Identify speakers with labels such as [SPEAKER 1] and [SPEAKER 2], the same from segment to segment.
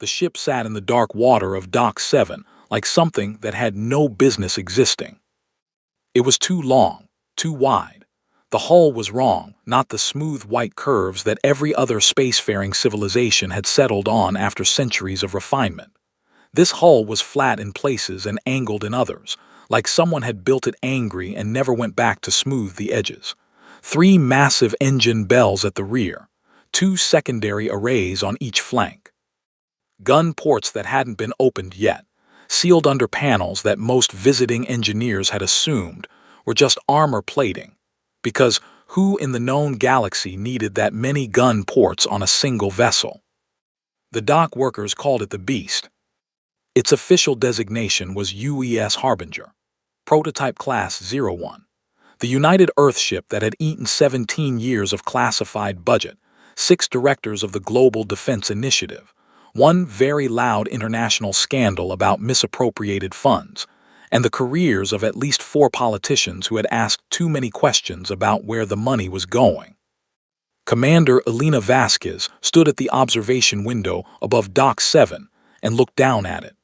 [SPEAKER 1] The ship sat in the dark water of Dock 7 like something that had no business existing. It was too long, too wide. The hull was wrong, not the smooth white curves that every other spacefaring civilization had settled on after centuries of refinement. This hull was flat in places and angled in others, like someone had built it angry and never went back to smooth the edges. 3 massive engine bells at the rear, 2 secondary arrays on each flank. Gun ports that hadn't been opened yet, sealed under panels that most visiting engineers had assumed were just armor plating, because who in the known galaxy needed that many gun ports on a single vessel? The dock workers called it the Beast. Its official designation was UES Harbinger, Prototype Class 01, the United Earth ship that had eaten 17 years of classified budget, 6 directors of the Global Defense Initiative, 1 very loud international scandal about misappropriated funds, and the careers of at least 4 politicians who had asked too many questions about where the money was going. Commander Elena Vasquez stood at the observation window above Dock 7 and looked down at it.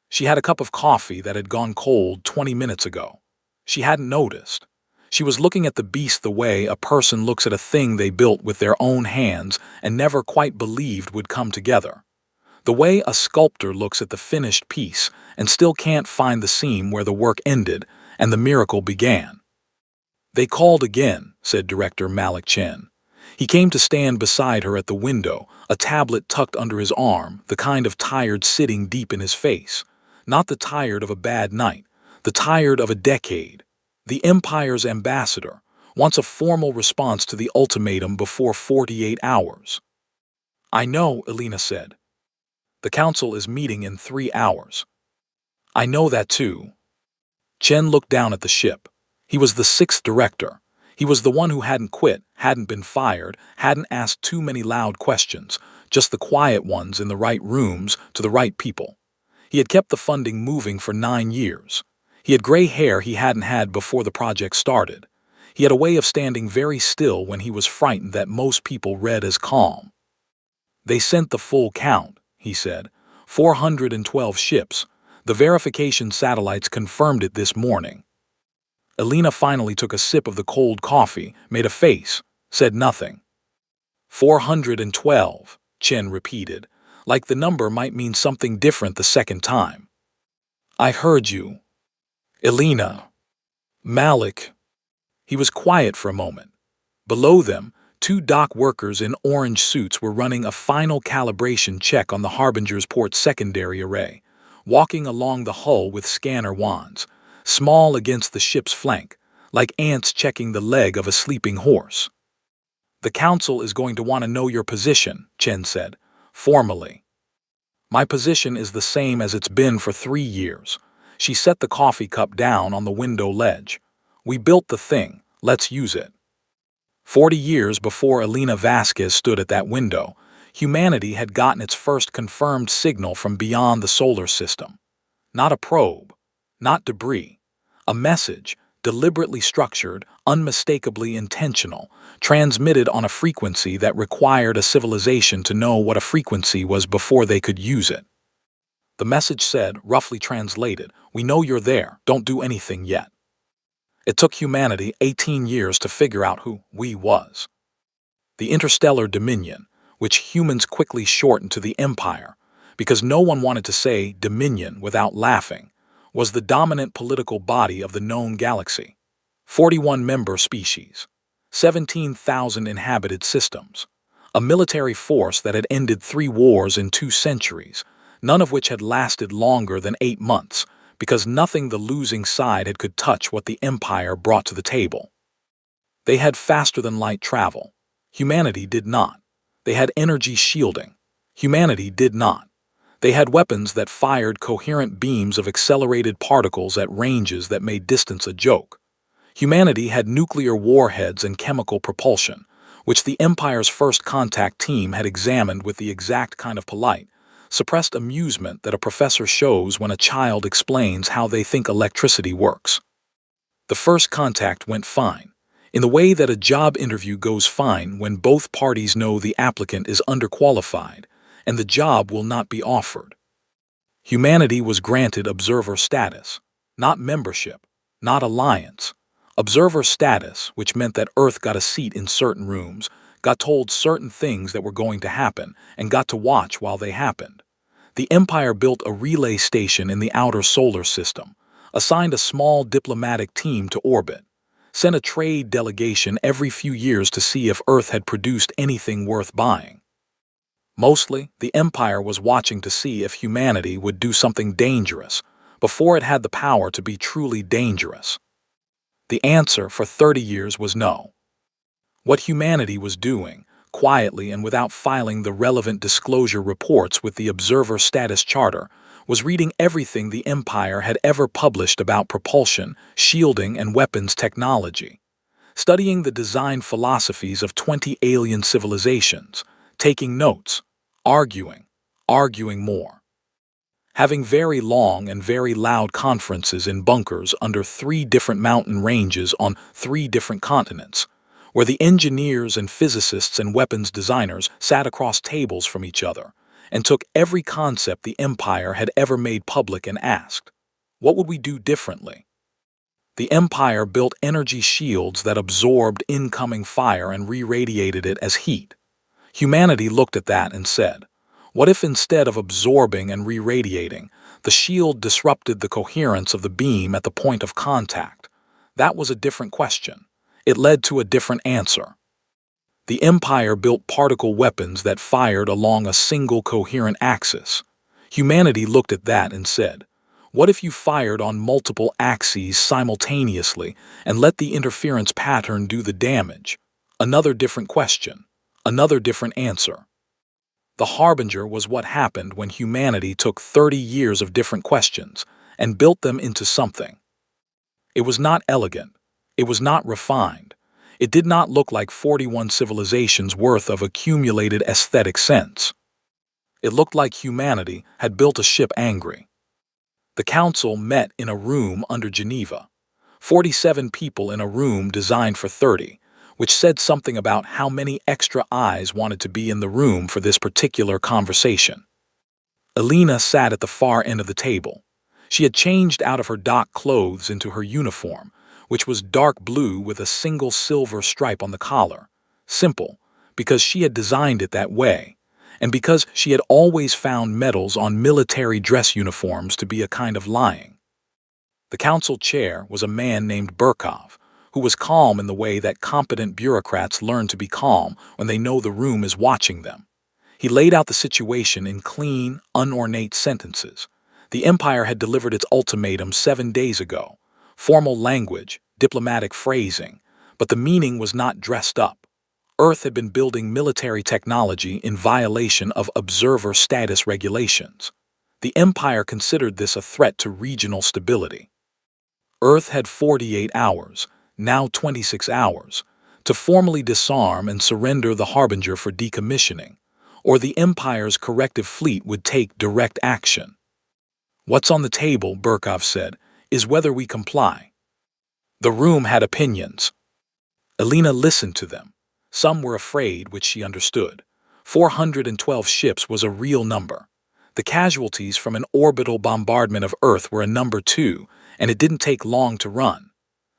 [SPEAKER 1] She had a cup of coffee that had gone cold 20 minutes ago. She hadn't noticed. She was looking at the Beast the way a person looks at a thing they built with their own hands and never quite believed would come together. The way a sculptor looks at the finished piece and still can't find the seam where the work ended and the miracle began. "They called again," said Director Malik Chen. He came to stand beside her at the window, a tablet tucked under his arm, the kind of tired sitting deep in his face. Not the tired of a bad night, the tired of a decade. The Empire's ambassador wants a formal response to the ultimatum before 48 hours. "I know," Elena said. "The Council is meeting in 3 hours." "I know that too." Chen looked down at the ship. He was the 6th director. He was the one who hadn't quit, hadn't been fired, hadn't asked too many loud questions, just the quiet ones in the right rooms to the right people. He had kept the funding moving for 9 years. He had gray hair he hadn't had before the project started. He had a way of standing very still when he was frightened that most people read as calm. "They sent the full count," he said. 412 ships. The verification satellites confirmed it this morning. Elena finally took a sip of the cold coffee, made a face, said nothing. 412, Chen repeated, like the number might mean something different the second time. "I heard you." "Elena." "Malik." He was quiet for a moment. Below them, 2 dock workers in orange suits were running a final calibration check on the Harbinger's port secondary array, walking along the hull with scanner wands, small against the ship's flank, like ants checking the leg of a sleeping horse. "The Council is going to want to know your position," Chen said, formally. "My position is the same as it's been for 3 years. She set the coffee cup down on the window ledge. "We built the thing, let's use it." 40 years before Elena Vasquez stood at that window, humanity had gotten its first confirmed signal from beyond the solar system. Not a probe, not debris. A message, deliberately structured, unmistakably intentional, transmitted on a frequency that required a civilization to know what a frequency was before they could use it. The message said, roughly translated, "We know you're there, don't do anything yet." It took humanity 18 years to figure out who we was. The interstellar dominion, which humans quickly shortened to the Empire, because no one wanted to say dominion without laughing, was the dominant political body of the known galaxy. 41 member species, 17,000 inhabited systems, a military force that had ended 3 wars in 2 centuries, none of which had lasted longer than 8 months, because nothing the losing side had could touch what the Empire brought to the table. They had faster-than-light travel. Humanity did not. They had energy shielding. Humanity did not. They had weapons that fired coherent beams of accelerated particles at ranges that made distance a joke. Humanity had nuclear warheads and chemical propulsion, which the Empire's first contact team had examined with the exact kind of polite, suppressed amusement that a professor shows when a child explains how they think electricity works. The first contact went fine, in the way that a job interview goes fine when both parties know the applicant is underqualified, and the job will not be offered. Humanity was granted observer status, not membership, not alliance. Observer status, which meant that Earth got a seat in certain rooms, got told certain things that were going to happen, and got to watch while they happened. The Empire built a relay station in the outer solar system, assigned a small diplomatic team to orbit, sent a trade delegation every few years to see if Earth had produced anything worth buying. Mostly, the Empire was watching to see if humanity would do something dangerous before it had the power to be truly dangerous. The answer for 30 years was no. What humanity was doing, quietly and without filing the relevant disclosure reports with the Observer Status Charter, was reading everything the Empire had ever published about propulsion, shielding, and weapons technology, studying the design philosophies of 20 alien civilizations, taking notes, arguing more, having very long and very loud conferences in bunkers under 3 different mountain ranges on 3 different continents, where the engineers and physicists and weapons designers sat across tables from each other and took every concept the Empire had ever made public and asked, what would we do differently? The Empire built energy shields that absorbed incoming fire and re-radiated it as heat. Humanity looked at that and said, what if instead of absorbing and re-radiating, the shield disrupted the coherence of the beam at the point of contact? That was a different question. It led to a different answer. The Empire built particle weapons that fired along a single coherent axis. Humanity looked at that and said, what if you fired on multiple axes simultaneously and let the interference pattern do the damage? Another different question. Another different answer. The Harbinger was what happened when humanity took 30 years of different questions and built them into something. It was not elegant. It was not refined. It did not look like 41 civilizations worth of accumulated aesthetic sense. It looked like humanity had built a ship angry. The council met in a room under Geneva. 47 people in a room designed for 30, which said something about how many extra eyes wanted to be in the room for this particular conversation. Elena sat at the far end of the table. She had changed out of her dock clothes into her uniform, which was dark blue with a single silver stripe on the collar. Simple, because she had designed it that way, and because she had always found medals on military dress uniforms to be a kind of lying. The council chair was a man named Burkov, who was calm in the way that competent bureaucrats learn to be calm when they know the room is watching them. He laid out the situation in clean, unornate sentences. The Empire had delivered its ultimatum 7 days ago. Formal language, diplomatic phrasing, but the meaning was not dressed up. Earth had been building military technology in violation of observer status regulations. The Empire considered this a threat to regional stability. Earth had 48 hours, now 26 hours, to formally disarm and surrender the Harbinger for decommissioning, or the Empire's corrective fleet would take direct action. What's on the table, Burkov said, is whether we comply. The room had opinions. Elena listened to them. Some were afraid, which she understood. 412 ships was a real number. The casualties from an orbital bombardment of Earth were a number too, and it didn't take long to run.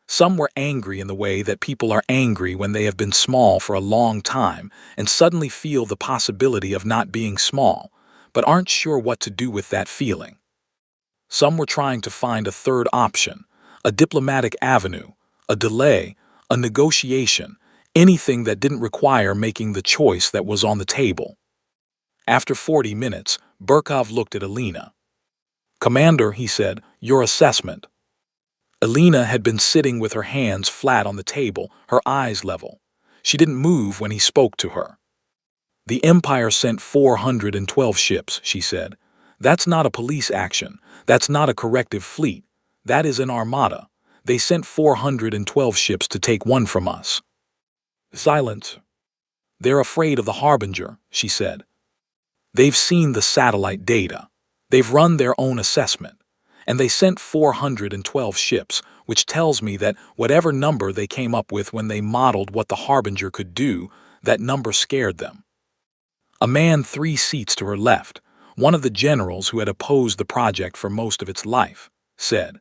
[SPEAKER 1] Some were angry in the way that people are angry when they have been small for a long time and suddenly feel the possibility of not being small, but aren't sure what to do with that feeling. Some were trying to find a third option, a diplomatic avenue, a delay, a negotiation, anything that didn't require making the choice that was on the table. After 40 minutes, Burkov looked at Elena. "Commander," he said, "your assessment." Elena had been sitting with her hands flat on the table, her eyes level. She didn't move when he spoke to her. "The Empire sent 412 ships," she said. "That's not a police action. That's not a corrective fleet. That is an armada. They sent 412 ships to take one from us." Silence. "They're afraid of the Harbinger," she said. "They've seen the satellite data. They've run their own assessment. And they sent 412 ships, which tells me that whatever number they came up with when they modeled what the Harbinger could do, that number scared them." A man 3 seats to her left, one of the generals who had opposed the project for most of its life, said,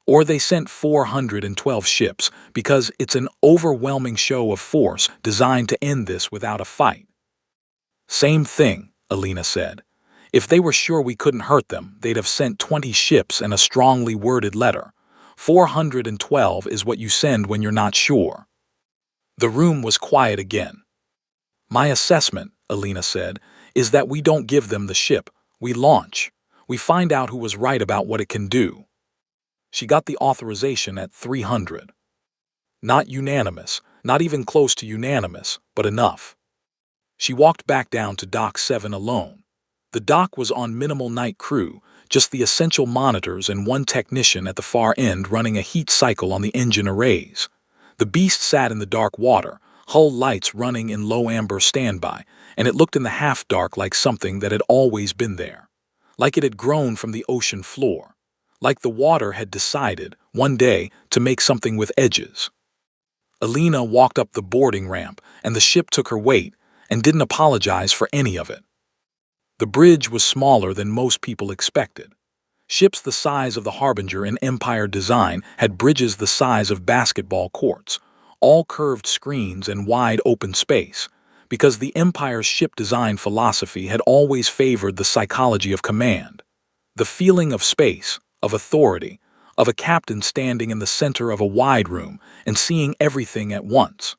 [SPEAKER 1] "Or they sent 412 ships because it's an overwhelming show of force designed to end this without a fight." "Same thing," Alina said. "If they were sure we couldn't hurt them, they'd have sent 20 ships and a strongly worded letter. 412 is what you send when you're not sure." The room was quiet again. "My assessment," Alina said, "is that we don't give them the ship. We launch. We find out who was right about what it can do." She got the authorization at 300. Not unanimous, not even close to unanimous, but enough. She walked back down to Dock 7 alone. The dock was on minimal night crew, just the essential monitors and one technician at the far end running a heat cycle on the engine arrays. The beast sat in the dark water, hull lights running in low amber standby, and it looked in the half-dark like something that had always been there. Like it had grown from the ocean floor. Like the water had decided, one day, to make something with edges. Alina walked up the boarding ramp, and the ship took her weight, and didn't apologize for any of it. The bridge was smaller than most people expected. Ships the size of the Harbinger in Empire design had bridges the size of basketball courts, all curved screens and wide open space, because the Empire's ship design philosophy had always favored the psychology of command, the feeling of space, of authority, of a captain standing in the center of a wide room and seeing everything at once.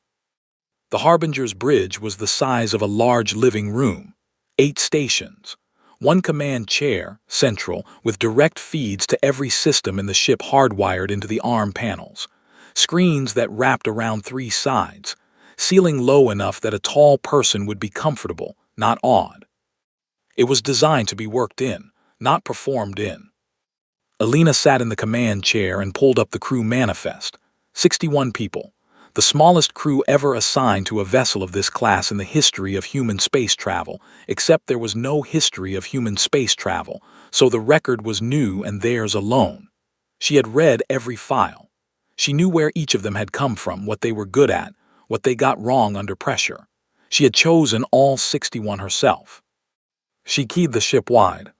[SPEAKER 1] The Harbinger's bridge was the size of a large living room, 8 stations, one command chair, central, with direct feeds to every system in the ship hardwired into the arm panels, screens that wrapped around 3 sides, ceiling low enough that a tall person would be comfortable, not awed. It was designed to be worked in, not performed in. Alina sat in the command chair and pulled up the crew manifest. 61 people. The smallest crew ever assigned to a vessel of this class in the history of human space travel, except there was no history of human space travel, so the record was new and theirs alone. She had read every file. She knew where each of them had come from, what they were good at, what they got wrong under pressure. She had chosen all 61 herself. She keyed the ship wide.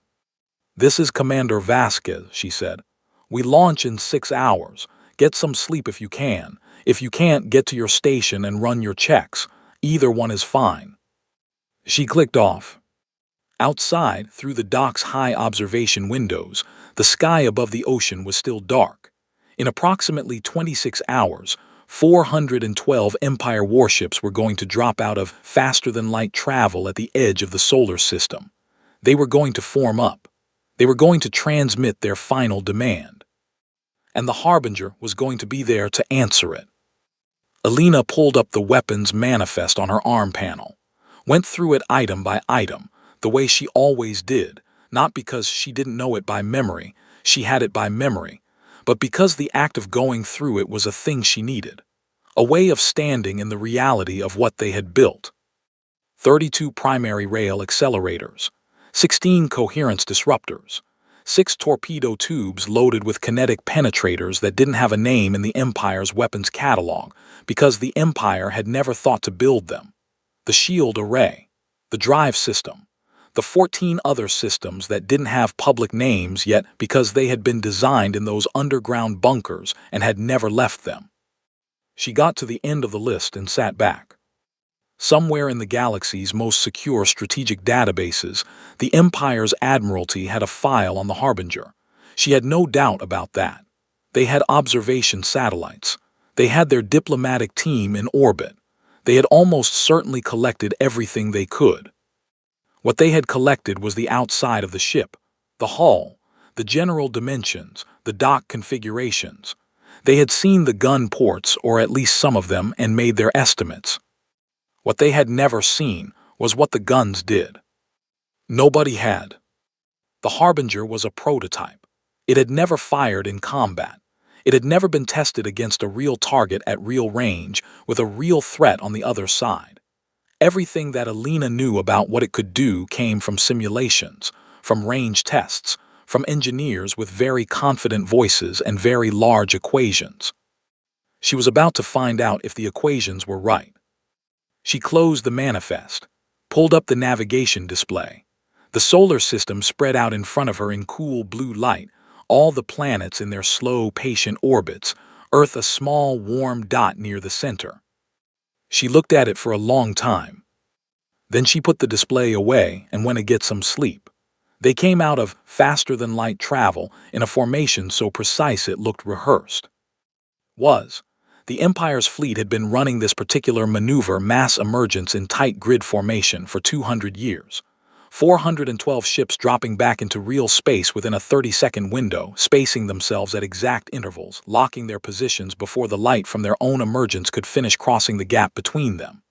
[SPEAKER 1] "This is Commander Vasquez," she said. "We launch in 6 hours. Get some sleep if you can. If you can't, get to your station and run your checks. Either one is fine." She clicked off. Outside, through the dock's high observation windows, the sky above the ocean was still dark. In approximately 26 hours, 412 Empire warships were going to drop out of faster-than-light travel at the edge of the solar system. They were going to form up. They were going to transmit their final demand. And the Harbinger was going to be there to answer it. Alina pulled up the weapons manifest on her arm panel, went through it item by item, the way she always did, not because she didn't know it by memory, she had it by memory, but because the act of going through it was a thing she needed, a way of standing in the reality of what they had built. 32 primary rail accelerators, 16 coherence disruptors, 6 torpedo tubes loaded with kinetic penetrators that didn't have a name in the Empire's weapons catalog because the Empire had never thought to build them. The shield array, the drive system, the 14 other systems that didn't have public names yet because they had been designed in those underground bunkers and had never left them. She got to the end of the list and sat back. Somewhere in the galaxy's most secure strategic databases, the Empire's Admiralty had a file on the Harbinger. She had no doubt about that. They had observation satellites. They had their diplomatic team in orbit. They had almost certainly collected everything they could. What they had collected was the outside of the ship, the hull, the general dimensions, the dock configurations. They had seen the gun ports, or at least some of them, and made their estimates. What they had never seen was what the guns did. Nobody had. The Harbinger was a prototype. It had never fired in combat. It had never been tested against a real target at real range with a real threat on the other side. Everything that Alina knew about what it could do came from simulations, from range tests, from engineers with very confident voices and very large equations. She was about to find out if the equations were right. She closed the manifest, pulled up the navigation display. The solar system spread out in front of her in cool blue light, all the planets in their slow, patient orbits, Earth a small, warm dot near the center. She looked at it for a long time. Then she put the display away and went to get some sleep. They came out of faster-than-light travel in a formation so precise it looked rehearsed. The Empire's fleet had been running this particular maneuver mass emergence in tight grid formation for 200 years. 412 ships dropping back into real space within a 30-second window, spacing themselves at exact intervals, locking their positions before the light from their own emergence could finish crossing the gap between them.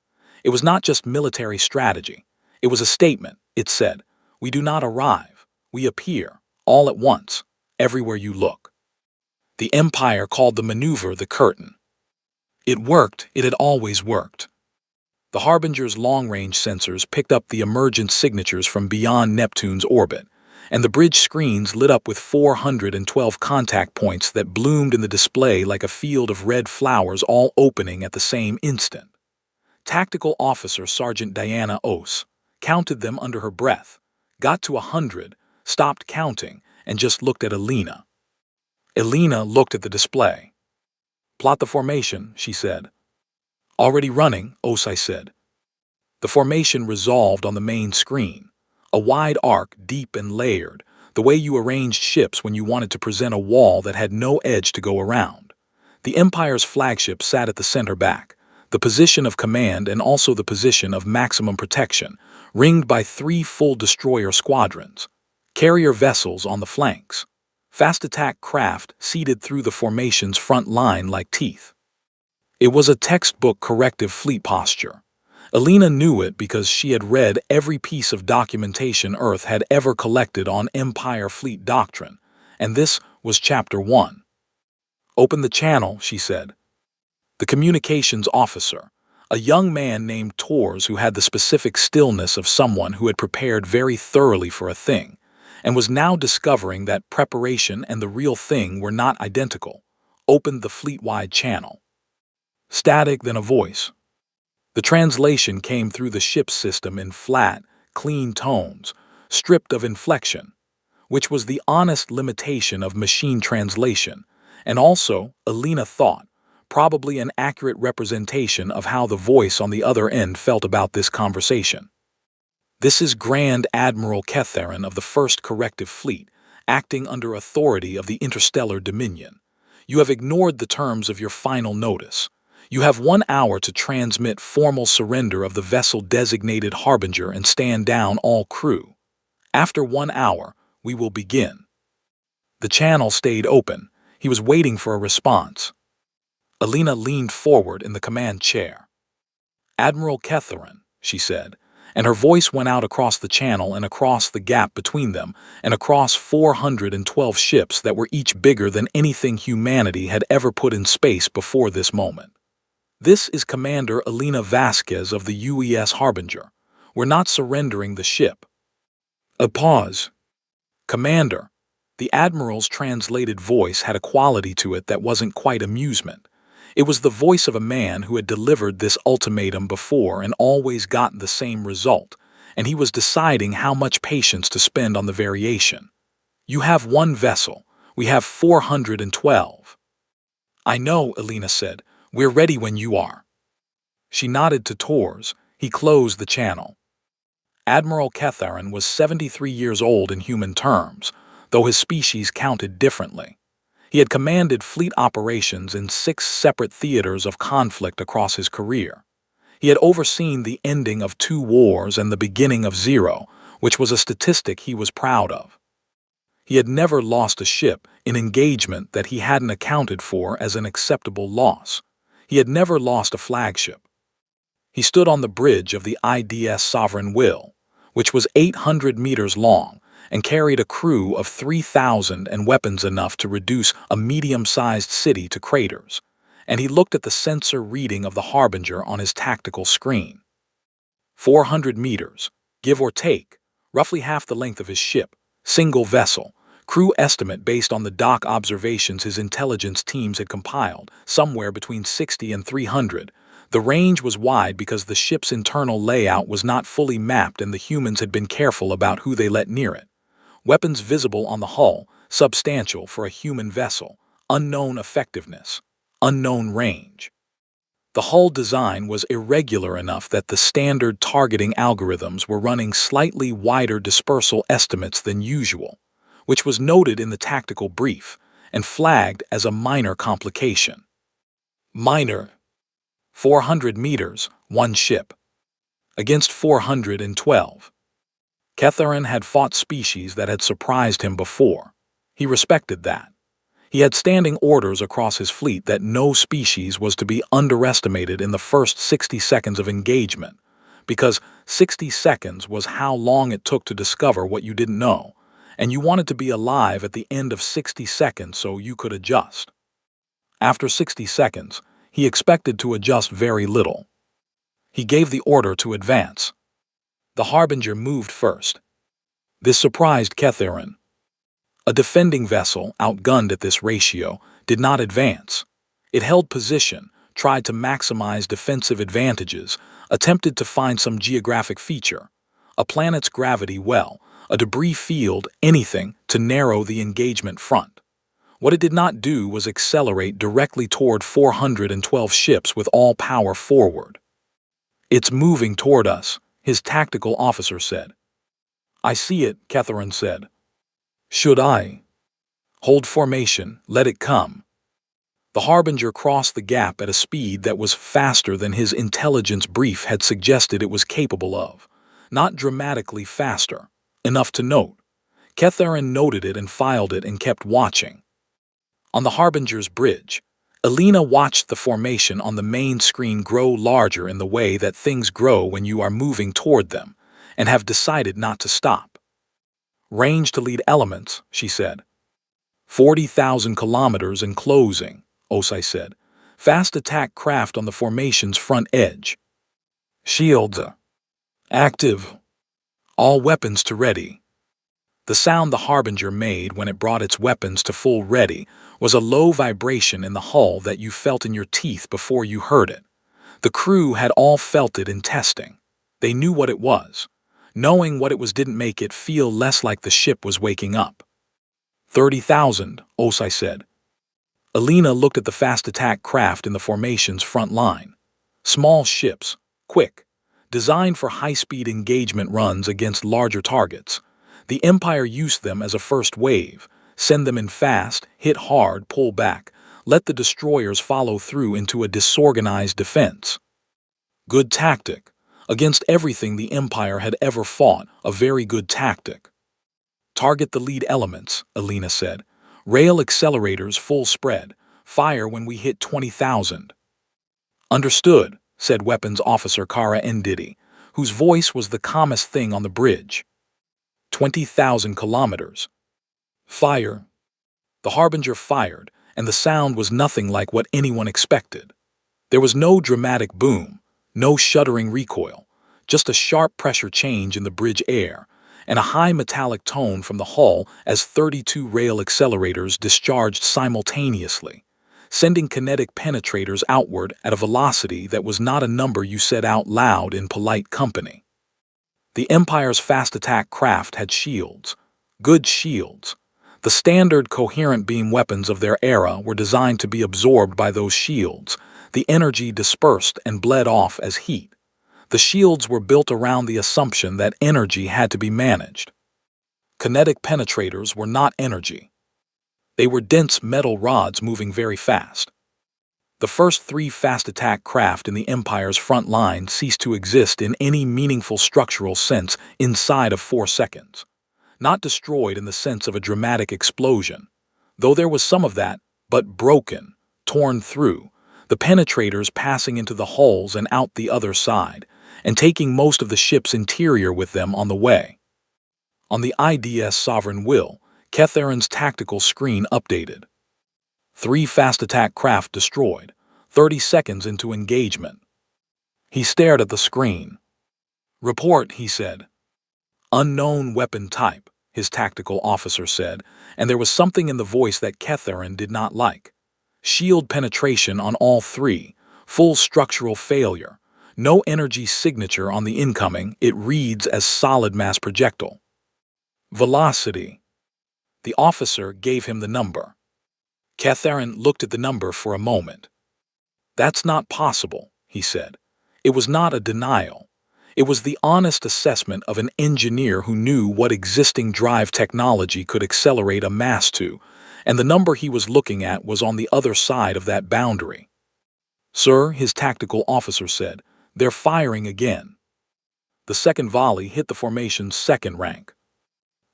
[SPEAKER 1] It was not just military strategy. It was a statement. It said, "We do not arrive. We appear, all at once, everywhere you look." The Empire called the maneuver the curtain. It worked. It had always worked. The Harbinger's long-range sensors picked up the emergent signatures from beyond Neptune's orbit, and the bridge screens lit up with 412 contact points that bloomed in the display like a field of red flowers all opening at the same instant. Tactical Officer Sergeant Diana Ose counted them under her breath, got to 100, stopped counting, and just looked at Alina. Alina looked at the display. "Plot the formation," she said. "Already running," Osai said. The formation resolved on the main screen, a wide arc, deep and layered, the way you arranged ships when you wanted to present a wall that had no edge to go around. The Empire's flagship sat at the center back, the position of command and also the position of maximum protection, ringed by 3 full destroyer squadrons, carrier vessels on the flanks, fast attack craft seated through the formation's front line like teeth. It was a textbook corrective fleet posture. Alina knew it because she had read every piece of documentation Earth had ever collected on Empire fleet doctrine, and this was Chapter 1. "Open the channel," she said. The communications officer, a young man named Tors who had the specific stillness of someone who had prepared very thoroughly for a thing, and was now discovering that preparation and the real thing were not identical, opened the fleet-wide channel. Static, then a voice. The translation came through the ship's system in flat, clean tones, stripped of inflection, which was the honest limitation of machine translation, and also, Alina thought, probably an accurate representation of how the voice on the other end felt about this conversation. "This is Grand Admiral Ketharin of the 1st Corrective Fleet, acting under authority of the Interstellar Dominion. You have ignored the terms of your final notice. You have 1 hour to transmit formal surrender of the vessel designated Harbinger and stand down all crew. After 1 hour, we will begin." The channel stayed open. He was waiting for a response. Alina leaned forward in the command chair. "Admiral Ketharin," she said, and her voice went out across the channel and across the gap between them and across 412 ships that were each bigger than anything humanity had ever put in space before this moment. "This is Commander Alina Vasquez of the UES Harbinger. We're not surrendering the ship." A pause. "Commander." The Admiral's translated voice had a quality to it that wasn't quite amusement. It was the voice of a man who had delivered this ultimatum before and always gotten the same result, and he was deciding how much patience to spend on the variation. "You have 1 vessel. We have 412. "I know," Alina said. "We're ready when you are." She nodded to Tors. He closed the channel. Admiral Ketharin was 73 years old in human terms, though his species counted differently. He had commanded fleet operations in 6 separate theaters of conflict across his career. He had overseen the ending of 2 wars and the beginning of 0, which was a statistic he was proud of. He had never lost a ship in engagement that he hadn't accounted for as an acceptable loss. He had never lost a flagship. He stood on the bridge of the IDS Sovereign Will, which was 800 meters long, and carried a crew of 3,000 and weapons enough to reduce a medium-sized city to craters, and he looked at the sensor reading of the Harbinger on his tactical screen. 400 meters, give or take, roughly half the length of his ship, single vessel, crew estimate based on the dock observations his intelligence teams had compiled, somewhere between 60 and 300, The range was wide because the ship's internal layout was not fully mapped and the humans had been careful about who they let near it. Weapons visible on the hull, substantial for a human vessel, unknown effectiveness, unknown range. The hull design was irregular enough that the standard targeting algorithms were running slightly wider dispersal estimates than usual, which was noted in the tactical brief and flagged as a minor complication. Minor. 400 meters, one ship. Against 412. Ketharin had fought species that had surprised him before. He respected that. He had standing orders across his fleet that no species was to be underestimated in the first 60 seconds of engagement, because 60 seconds was how long it took to discover what you didn't know, and you wanted to be alive at the end of 60 seconds so you could adjust. After 60 seconds, he expected to adjust very little. He gave the order to advance. The Harbinger moved first. This surprised Ketharin. A defending vessel, outgunned at this ratio, did not advance. It held position, tried to maximize defensive advantages, attempted to find some geographic feature, a planet's gravity well, a debris field, anything to narrow the engagement front. What it did not do was accelerate directly toward 412 ships with all power forward. "It's moving toward us," his tactical officer said. "I see it," Ketharin said. "Should I?" "Hold formation, let it come." The Harbinger crossed the gap at a speed that was faster than his intelligence brief had suggested it was capable of. Not dramatically faster, enough to note. Ketharin noted it and filed it and kept watching. On the Harbinger's bridge, Alina watched the formation on the main screen grow larger in the way that things grow when you are moving toward them, and have decided not to stop. "Range to lead elements," she said. 40,000 kilometers and closing, Osai said. "Fast attack craft on the formation's front edge. Shields active. All weapons to ready." The sound the Harbinger made when it brought its weapons to full ready was a low vibration in the hull that you felt in your teeth before you heard it. The crew had all felt it in testing. They knew what it was. Knowing what it was didn't make it feel less like the ship was waking up. 30,000, Osai said. Alina looked at the fast attack craft in the formation's front line. Small ships, quick, designed for high-speed engagement runs against larger targets. The Empire used them as a first wave, send them in fast, hit hard, pull back, let the destroyers follow through into a disorganized defense. Good tactic. Against everything the Empire had ever fought, a very good tactic. "Target the lead elements," Alina said. "Rail accelerators full spread. Fire when we hit 20,000. "Understood," said Weapons Officer Kara Ndidi, whose voice was the calmest thing on the bridge. 20,000 kilometers. Fire. The Harbinger fired, and the sound was nothing like what anyone expected. There was no dramatic boom, no shuddering recoil, just a sharp pressure change in the bridge air, and a high metallic tone from the hull as 32 rail accelerators discharged simultaneously, sending kinetic penetrators outward at a velocity that was not a number you said out loud in polite company. The Empire's fast attack craft had shields, good shields. The standard coherent beam weapons of their era were designed to be absorbed by those shields. The energy dispersed and bled off as heat. The shields were built around the assumption that energy had to be managed. Kinetic penetrators were not energy. They were dense metal rods moving very fast. The first 3 fast attack craft in the Empire's front line ceased to exist in any meaningful structural sense inside of 4 seconds. Not destroyed in the sense of a dramatic explosion, though there was some of that, but broken, torn through, the penetrators passing into the hulls and out the other side, and taking most of the ship's interior with them on the way. On the IDS Sovereign Will, Ketharin's tactical screen updated. 3 fast attack craft destroyed, 30 seconds into engagement. He stared at the screen. "Report," he said. "Unknown weapon type," his tactical officer said, and there was something in the voice that Ketharin did not like. "Shield penetration on all 3, Full structural failure. No energy signature on the incoming, it reads as solid mass projectile. Velocity. The officer gave him the number. Catharin looked at the number for a moment. That's not possible, he said. It was not a denial. It was the honest assessment of an engineer who knew what existing drive technology could accelerate a mass to, and the number he was looking at was on the other side of that boundary. Sir, his tactical officer said, they're firing again. The second volley hit the formation's second rank.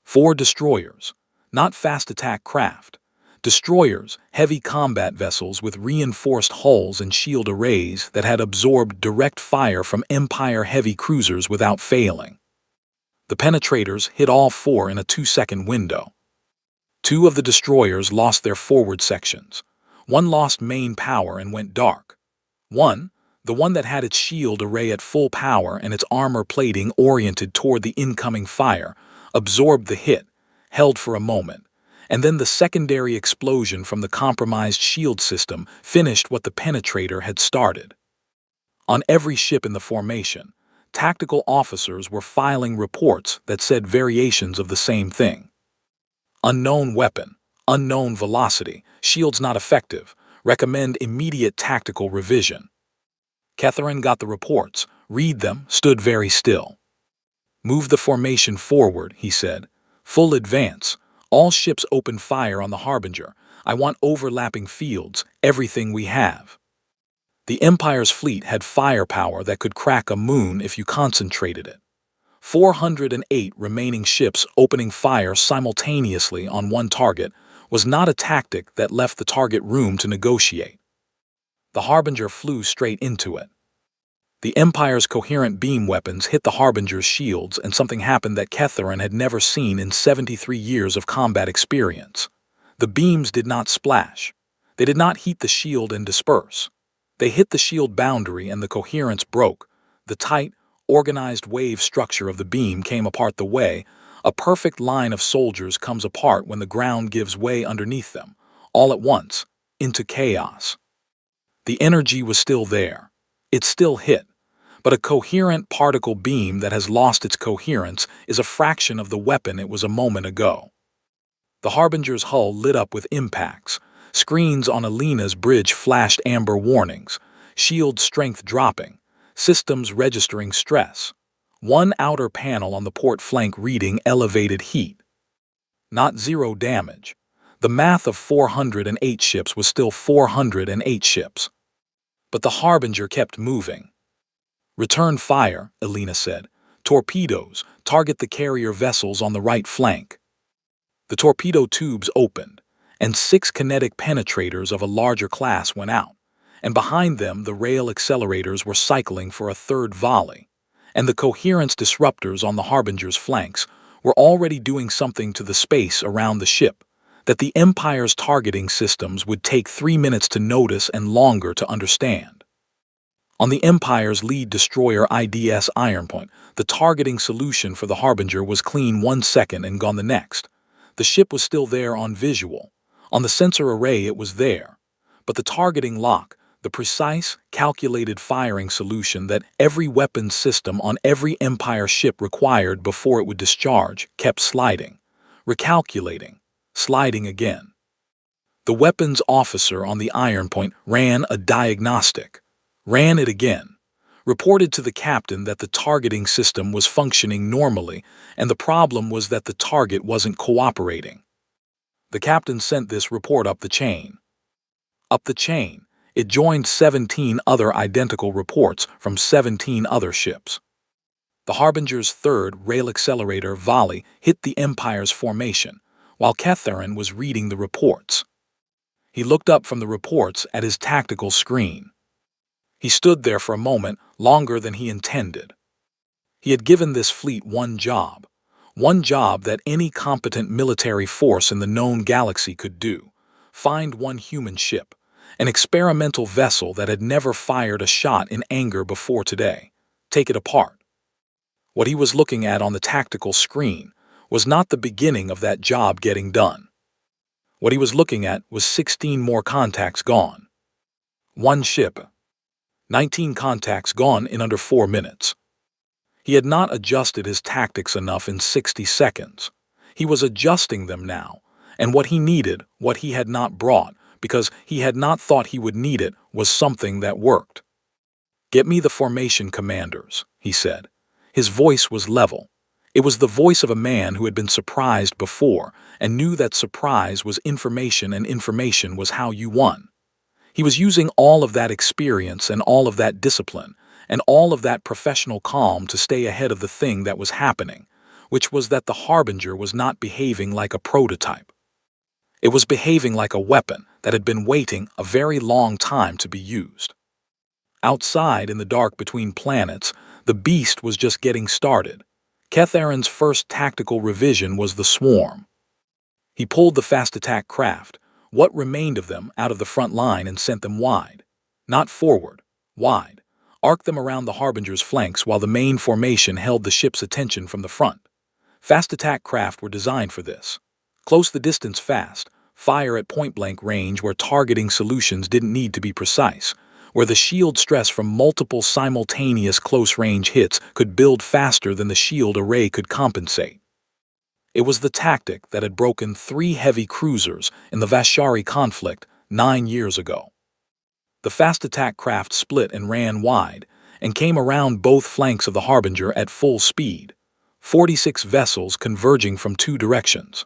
[SPEAKER 1] 4 destroyers, not fast attack craft. Destroyers, heavy combat vessels with reinforced hulls and shield arrays that had absorbed direct fire from Empire heavy cruisers without failing. The penetrators hit all 4 in a 2-second window. 2 of the destroyers lost their forward sections. 1 lost main power and went dark. 1, the one that had its shield array at full power and its armor plating oriented toward the incoming fire, absorbed the hit, held for a moment, and then the secondary explosion from the compromised shield system finished what the penetrator had started. On every ship in the formation, tactical officers were filing reports that said variations of the same thing. Unknown weapon, unknown velocity, shields not effective, recommend immediate tactical revision. Catharin got the reports, read them, stood very still. Move the formation forward, he said. Full advance. All ships open fire on the Harbinger. I want overlapping fields, everything we have. The Empire's fleet had firepower that could crack a moon if you concentrated it. 408 remaining ships opening fire simultaneously on one target was not a tactic that left the target room to negotiate. The Harbinger flew straight into it. The Empire's coherent beam weapons hit the Harbinger's shields, and something happened that Catharin had never seen in 73 years of combat experience. The beams did not splash. They did not heat the shield and disperse. They hit the shield boundary and the coherence broke. The tight, organized wave structure of the beam came apart the way a perfect line of soldiers comes apart when the ground gives way underneath them, all at once, into chaos. The energy was still there. It still hit. But a coherent particle beam that has lost its coherence is a fraction of the weapon it was a moment ago. The Harbinger's hull lit up with impacts. Screens on Alina's bridge flashed amber warnings, shield strength dropping, systems registering stress. One outer panel on the port flank reading elevated heat. Not zero damage. The math of 408 ships was still 408 ships. But the Harbinger kept moving. Return fire, Alina said. Torpedoes, target the carrier vessels on the right flank. The torpedo tubes opened, and 6 kinetic penetrators of a larger class went out, and behind them the rail accelerators were cycling for a third volley, and the coherence disruptors on the Harbinger's flanks were already doing something to the space around the ship that the Empire's targeting systems would take 3 minutes to notice and longer to understand. On the Empire's lead destroyer IDS Ironpoint, the targeting solution for the Harbinger was clean 1 second and gone the next. The ship was still there on visual. On the sensor array it was there. But the targeting lock, the precise, calculated firing solution that every weapons system on every Empire ship required before it would discharge, kept sliding, recalculating, sliding again. The weapons officer on the Ironpoint ran a diagnostic. Ran it again, reported to the captain that the targeting system was functioning normally and the problem was that the target wasn't cooperating. The captain sent this report up the chain. Up the chain, it joined 17 other identical reports from 17 other ships. The Harbinger's third rail accelerator volley hit the Empire's formation, while Catharin was reading the reports. He looked up from the reports at his tactical screen. He stood there for a moment, longer than he intended. He had given this fleet one job that any competent military force in the known galaxy could do: find one human ship, an experimental vessel that had never fired a shot in anger before today, take it apart. What he was looking at on the tactical screen was not the beginning of that job getting done. What he was looking at was 16 more contacts gone. One ship. 19 contacts gone in under 4 minutes. He had not adjusted his tactics enough in 60 seconds. He was adjusting them now, and what he needed, what he had not brought, because he had not thought he would need it, was something that worked. "Get me the formation commanders," he said. His voice was level. It was the voice of a man who had been surprised before and knew that surprise was information and information was how you won. He was using all of that experience and all of that discipline and all of that professional calm to stay ahead of the thing that was happening, which was that the Harbinger was not behaving like a prototype. It was behaving like a weapon that had been waiting a very long time to be used. Outside, in the dark between planets, the beast was just getting started. Ketharin's first tactical revision was the swarm. He pulled the fast attack craft, what remained of them, out of the front line and sent them wide. Not forward, wide. Arced them around the Harbinger's flanks while the main formation held the ship's attention from the front. Fast attack craft were designed for this. Close the distance fast, fire at point-blank range where targeting solutions didn't need to be precise, where the shield stress from multiple simultaneous close-range hits could build faster than the shield array could compensate. It was the tactic that had broken 3 heavy cruisers in the Vashari conflict 9 years ago. The fast attack craft split and ran wide, and came around both flanks of the Harbinger at full speed, 46 vessels converging from 2 directions.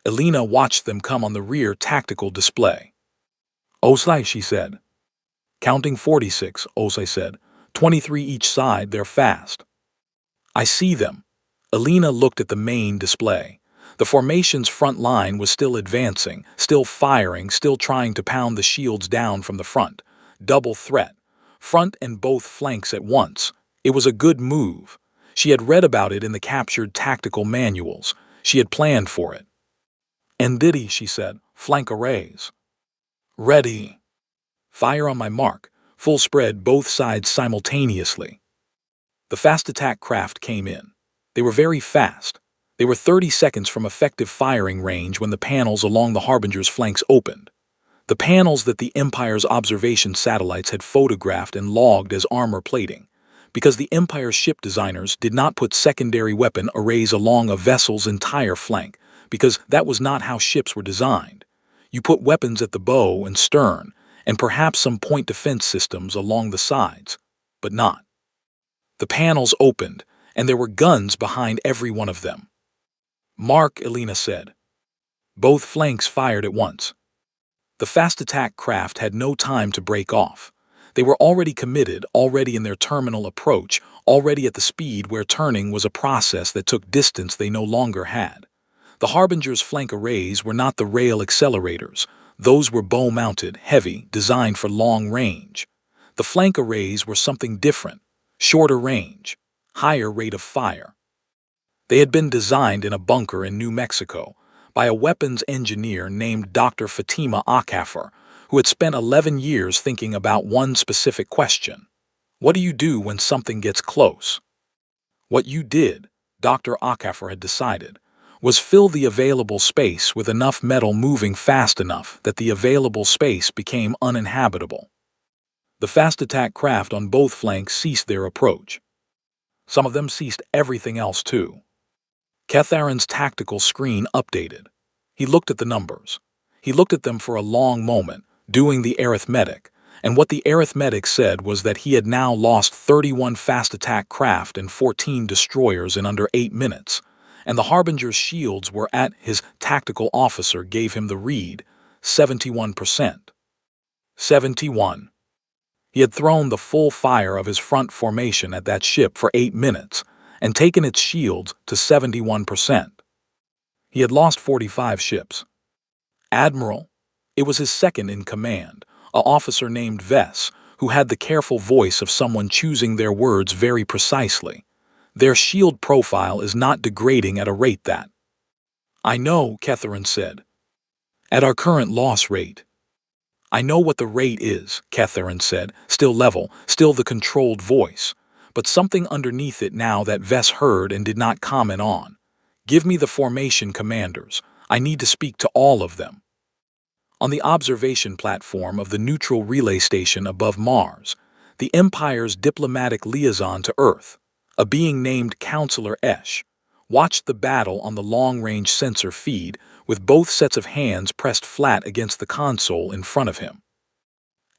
[SPEAKER 1] Elena watched them come on the rear tactical display. "Osai," she said. "Counting 46, Osai said. 23 each side, they're fast." "I see them." Elena looked at the main display. The formation's front line was still advancing, still firing, still trying to pound the shields down from the front. Double threat. Front and both flanks at once. It was a good move. She had read about it in the captured tactical manuals. She had planned for it. "Ndidi," she said. "Flank arrays." "Ready." "Fire on my mark." Full spread both sides simultaneously. The fast attack craft came in. They were very fast. They were 30 seconds from effective firing range when the panels along the Harbinger's flanks opened. The panels that the Empire's observation satellites had photographed and logged as armor plating, because the Empire's ship designers did not put secondary weapon arrays along a vessel's entire flank, because that was not how ships were designed. You put weapons at the bow and stern, and perhaps some point defense systems along the sides, but not. The panels opened, and there were guns behind every one of them. "Mark," Elena said. Both flanks fired at once. The fast attack craft had no time to break off. They were already committed, already in their terminal approach, already at the speed where turning was a process that took distance they no longer had. The Harbinger's flank arrays were not the rail accelerators. Those were bow-mounted, heavy, designed for long range. The flank arrays were something different, shorter range, higher rate of fire. They had been designed in a bunker in New Mexico by a weapons engineer named Dr. Fatima Akafar, who had spent 11 years thinking about one specific question. What do you do when something gets close? What you did, Dr. Akafar had decided, was fill the available space with enough metal moving fast enough that the available space became uninhabitable. The fast attack craft on both flanks ceased their approach. Some of them ceased everything else too. Ketharin's tactical screen updated. He looked at the numbers. He looked at them for a long moment, doing the arithmetic, and what the arithmetic said was that he had now lost 31 fast attack craft and 14 destroyers in under 8 minutes, and the Harbinger's shields were at his tactical officer gave him the read, 71%. 71. He had thrown the full fire of his front formation at that ship for 8 minutes, and taken its shields to 71%. He had lost 45 ships. Admiral, it was his second in command, an officer named Vess, who had the careful voice of someone choosing their words very precisely. Their shield profile is not degrading at a rate that. "I know," Ketharin said. "At our current loss rate." "I know what the rate is," Ketharin said, still level, still the controlled voice, but something underneath it now that Vess heard and did not comment on. "Give me the formation commanders. I need to speak to all of them." On the observation platform of the neutral relay station above Mars, the Empire's diplomatic liaison to Earth, a being named Counselor Esh, watched the battle on the long-range sensor feed with both sets of hands pressed flat against the console in front of him.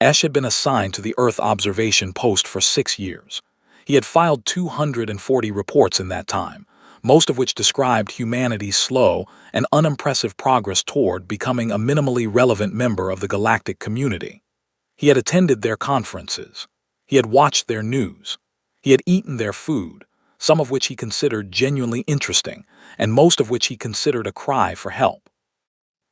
[SPEAKER 1] Esh had been assigned to the Earth observation post for 6 years. He had filed 240 reports in that time, most of which described humanity's slow and unimpressive progress toward becoming a minimally relevant member of the galactic community. He had attended their conferences. He had watched their news. He had eaten their food, some of which he considered genuinely interesting, and most of which he considered a cry for help.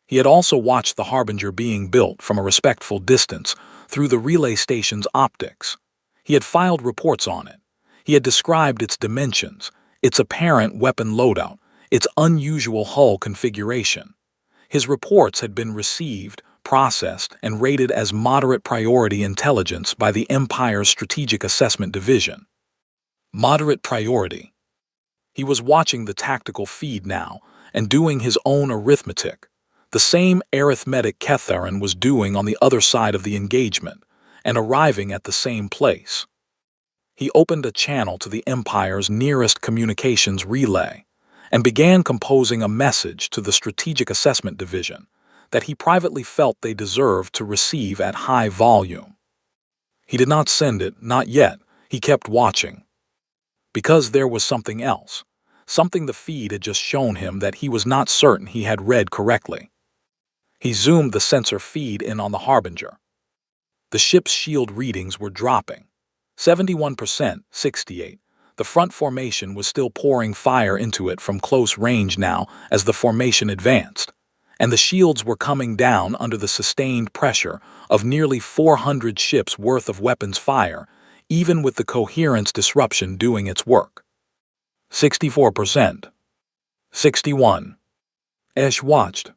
[SPEAKER 1] He had also watched the Harbinger being built from a respectful distance through the relay station's optics. He had filed reports on it. He had described its dimensions, its apparent weapon loadout, its unusual hull configuration. His reports had been received, processed, and rated as moderate priority intelligence by the Empire's Strategic Assessment Division. Moderate priority. He was watching the tactical feed now and doing his own arithmetic, the same arithmetic Ketharin was doing on the other side of the engagement, and arriving at the same place. He opened a channel to the Empire's nearest communications relay and began composing a message to the Strategic Assessment Division that he privately felt they deserved to receive at high volume. He did not send it, not yet. He kept watching. Because there was something else, something the feed had just shown him that he was not certain he had read correctly. He zoomed the sensor feed in on the Harbinger. The ship's shield readings were dropping. 71%, 68. The front formation was still pouring fire into it from close range now as the formation advanced, and the shields were coming down under the sustained pressure of nearly 400 ships' worth of weapons fire, even with the coherence disruption doing its work. 64%. 61. Esh watched.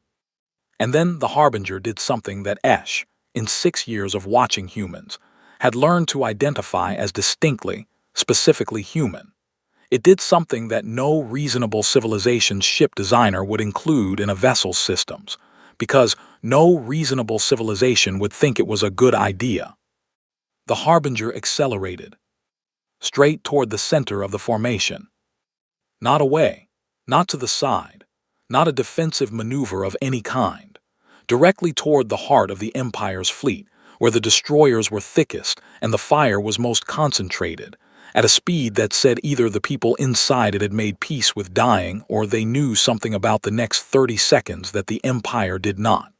[SPEAKER 1] And then the Harbinger did something that Esh, in 6 years of watching humans, had learned to identify as distinctly, specifically human. It did something that no reasonable civilization's ship designer would include in a vessel's systems, because no reasonable civilization would think it was a good idea. The Harbinger accelerated, straight toward the center of the formation. Not away, not to the side, not a defensive maneuver of any kind, directly toward the heart of the Empire's fleet, where the destroyers were thickest and the fire was most concentrated, at a speed that said either the people inside it had made peace with dying or they knew something about the next 30 seconds that the Empire did not.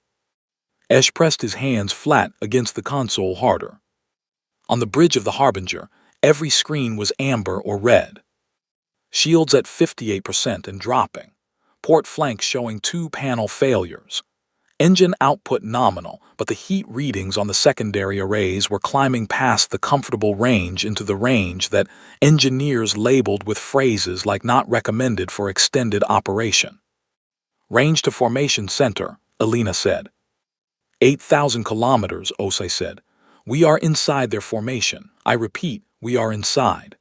[SPEAKER 1] Esh pressed his hands flat against the console harder. On the bridge of the Harbinger, every screen was amber or red. Shields at 58% and dropping. Port flanks showing 2 panel failures. Engine output nominal, but the heat readings on the secondary arrays were climbing past the comfortable range into the range that engineers labeled with phrases like not recommended for extended operation. Range to formation center, Alina said. 8,000 kilometers, Osei said. We are inside their formation. I repeat, we are inside.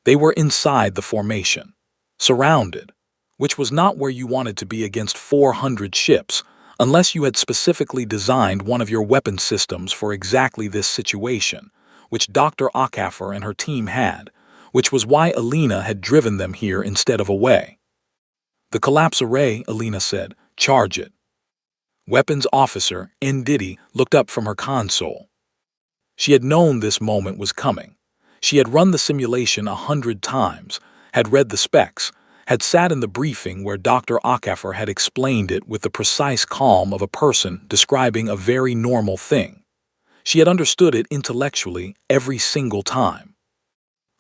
[SPEAKER 1] They were inside the formation, surrounded, which was not where you wanted to be against 400 ships, unless you had specifically designed one of your weapon systems for exactly this situation, which Dr. Akafer and her team had, which was why Alina had driven them here instead of away. The collapse array, Alina said, charge it. Weapons officer Ndidi looked up from her console. She had known this moment was coming. She had run the simulation 100 times, had read the specs, had sat in the briefing where Dr. Akafer had explained it with the precise calm of a person describing a very normal thing. She had understood it intellectually every single time.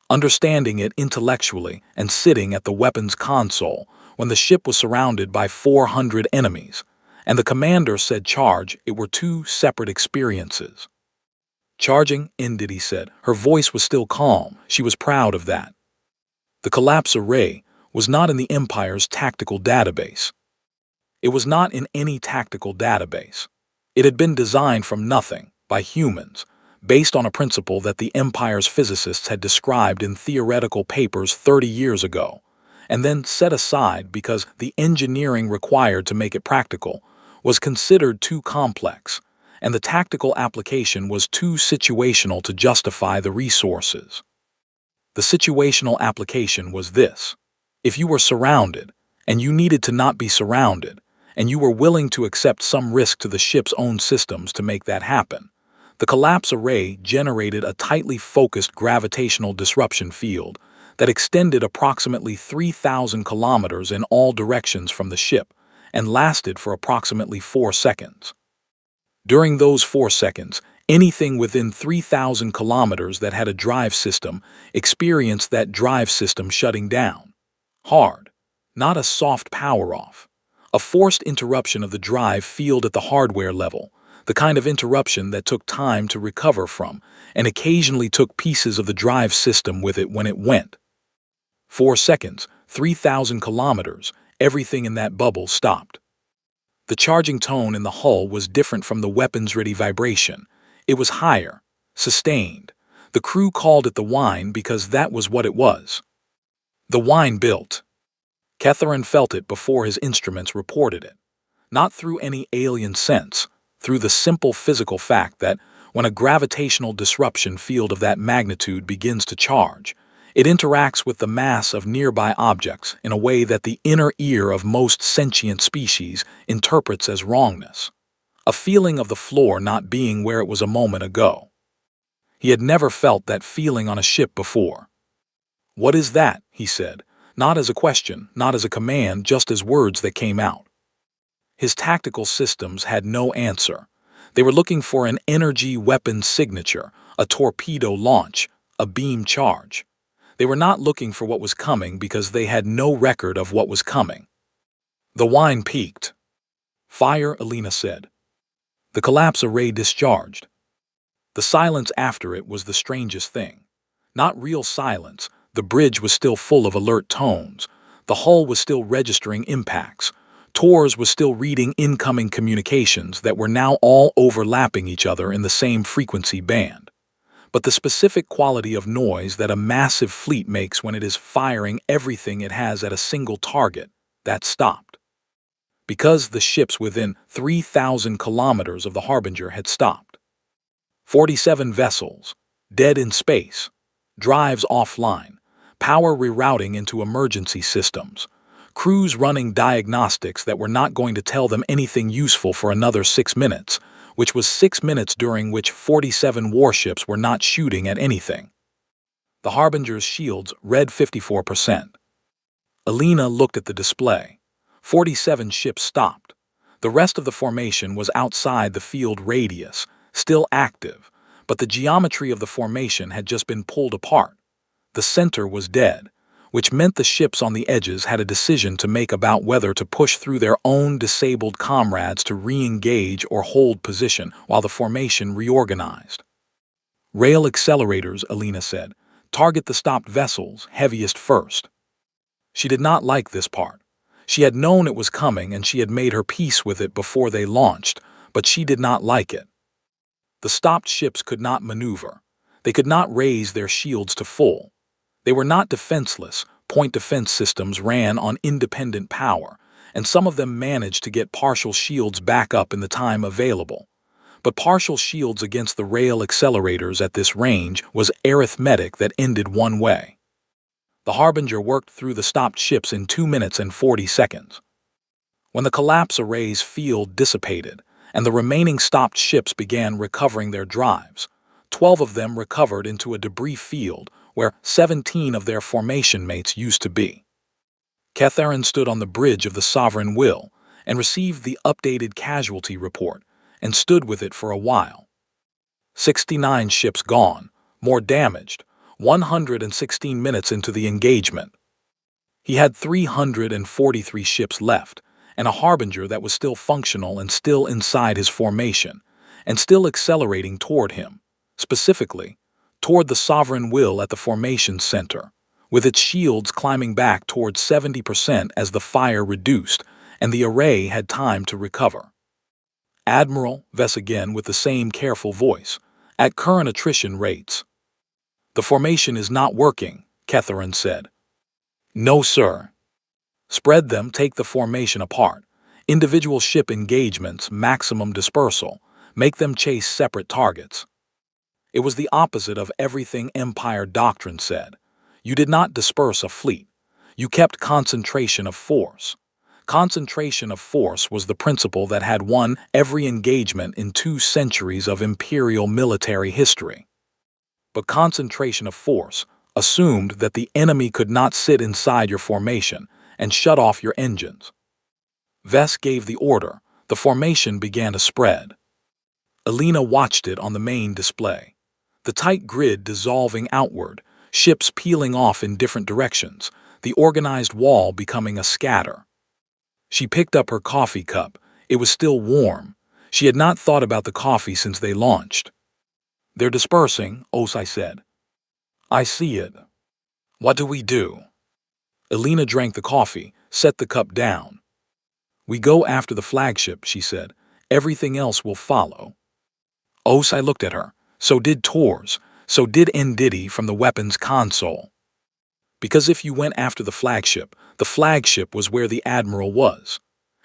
[SPEAKER 1] Understanding it intellectually and sitting at the weapons console when the ship was surrounded by 400 enemies, and the commander said charge, it were 2 separate experiences. Charging, Ndidi said. Her voice was still calm. She was proud of that. The collapse array was not in the Empire's tactical database. It was not in any tactical database. It had been designed from nothing, by humans, based on a principle that the Empire's physicists had described in theoretical papers 30 years ago, and then set aside because the engineering required to make it practical was considered too complex, and the tactical application was too situational to justify the resources. The situational application was this: if you were surrounded, and you needed to not be surrounded, and you were willing to accept some risk to the ship's own systems to make that happen, the collapse array generated a tightly focused gravitational disruption field that extended approximately 3,000 kilometers in all directions from the ship and lasted for approximately 4 seconds. During those 4 seconds, anything within 3,000 kilometers that had a drive system experienced that drive system shutting down. Hard, not a soft power-off. A forced interruption of the drive field at the hardware level, the kind of interruption that took time to recover from and occasionally took pieces of the drive system with it when it went. 4 seconds, 3,000 kilometers, everything in that bubble stopped. The charging tone in the hull was different from the weapons-ready vibration. It was higher, sustained. The crew called it the whine because that was what it was. The whine built. Catharin felt it before his instruments reported it. Not through any alien sense, through the simple physical fact that when a gravitational disruption field of that magnitude begins to charge, it interacts with the mass of nearby objects in a way that the inner ear of most sentient species interprets as wrongness. A feeling of the floor not being where it was a moment ago. He had never felt that feeling on a ship before. "What is that?" he said, not as a question, not as a command, just as words that came out. His tactical systems had no answer. They were looking for an energy weapon signature, a torpedo launch, a beam charge. They were not looking for what was coming because they had no record of what was coming. The whine peaked. "Fire," Alina said. The collapse array discharged. The silence after it was the strangest thing. Not real silence. The bridge was still full of alert tones. The hull was still registering impacts. TORS was still reading incoming communications that were now all overlapping each other in the same frequency band. But the specific quality of noise that a massive fleet makes when it is firing everything it has at a single target, that stopped. Because the ships within 3,000 kilometers of the Harbinger had stopped. 47 vessels, dead in space, drives offline, power rerouting into emergency systems, crews running diagnostics that were not going to tell them anything useful for another 6 minutes, which was 6 minutes during which 47 warships were not shooting at anything. The Harbinger's shields read 54%. Alina looked at the display. 47 ships stopped. The rest of the formation was outside the field radius, still active, but the geometry of the formation had just been pulled apart. The center was dead, which meant the ships on the edges had a decision to make about whether to push through their own disabled comrades to re-engage or hold position while the formation reorganized. "Rail accelerators," Alina said. "Target the stopped vessels, heaviest first." She did not like this part. She had known it was coming and she had made her peace with it before they launched, but she did not like it. The stopped ships could not maneuver. They could not raise their shields to full. They were not defenseless. Point defense systems ran on independent power, and some of them managed to get partial shields back up in the time available. But partial shields against the rail accelerators at this range was arithmetic that ended one way. The Harbinger worked through the stopped ships in 2 minutes and 40 seconds. When the collapse array's field dissipated, and the remaining stopped ships began recovering their drives, 12 of them recovered into a debris field where 17 of their formation mates used to be. Catharin stood on the bridge of the Sovereign Will and received the updated casualty report and stood with it for a while. 69 ships gone, more damaged, 116 minutes into the engagement. He had 343 ships left, and a Harbinger that was still functional and still inside his formation, and still accelerating toward him, specifically, toward the Sovereign Will at the formation center, with its shields climbing back towards 70% as the fire reduced and the array had time to recover. "Admiral," Vess again with the same careful voice, "at current attrition rates." "The formation is not working," Catharin said. "No, sir." "Spread them, take the formation apart. Individual ship engagements, maximum dispersal. make them chase separate targets. It was the opposite of everything Empire doctrine said. You did not disperse a fleet. You kept concentration of force. Concentration of force was the principle that had won every engagement in 2 centuries of imperial military history. But concentration of force assumed that the enemy could not sit inside your formation and shut off your engines. Vess gave the order. The formation began to spread. Alina watched it on the main display. The tight grid dissolving outward, ships peeling off in different directions, the organized wall becoming a scatter. She picked up her coffee cup. It was still warm. She had not thought about the coffee since they launched. "They're dispersing," Osai said. "I see it. What do we do?" Alina drank the coffee, set the cup down. "We go after the flagship," she said. "Everything else will follow." Osai looked at her. So did Tors. So did Ndidi from the weapons console. Because if you went after the flagship was where the Admiral was.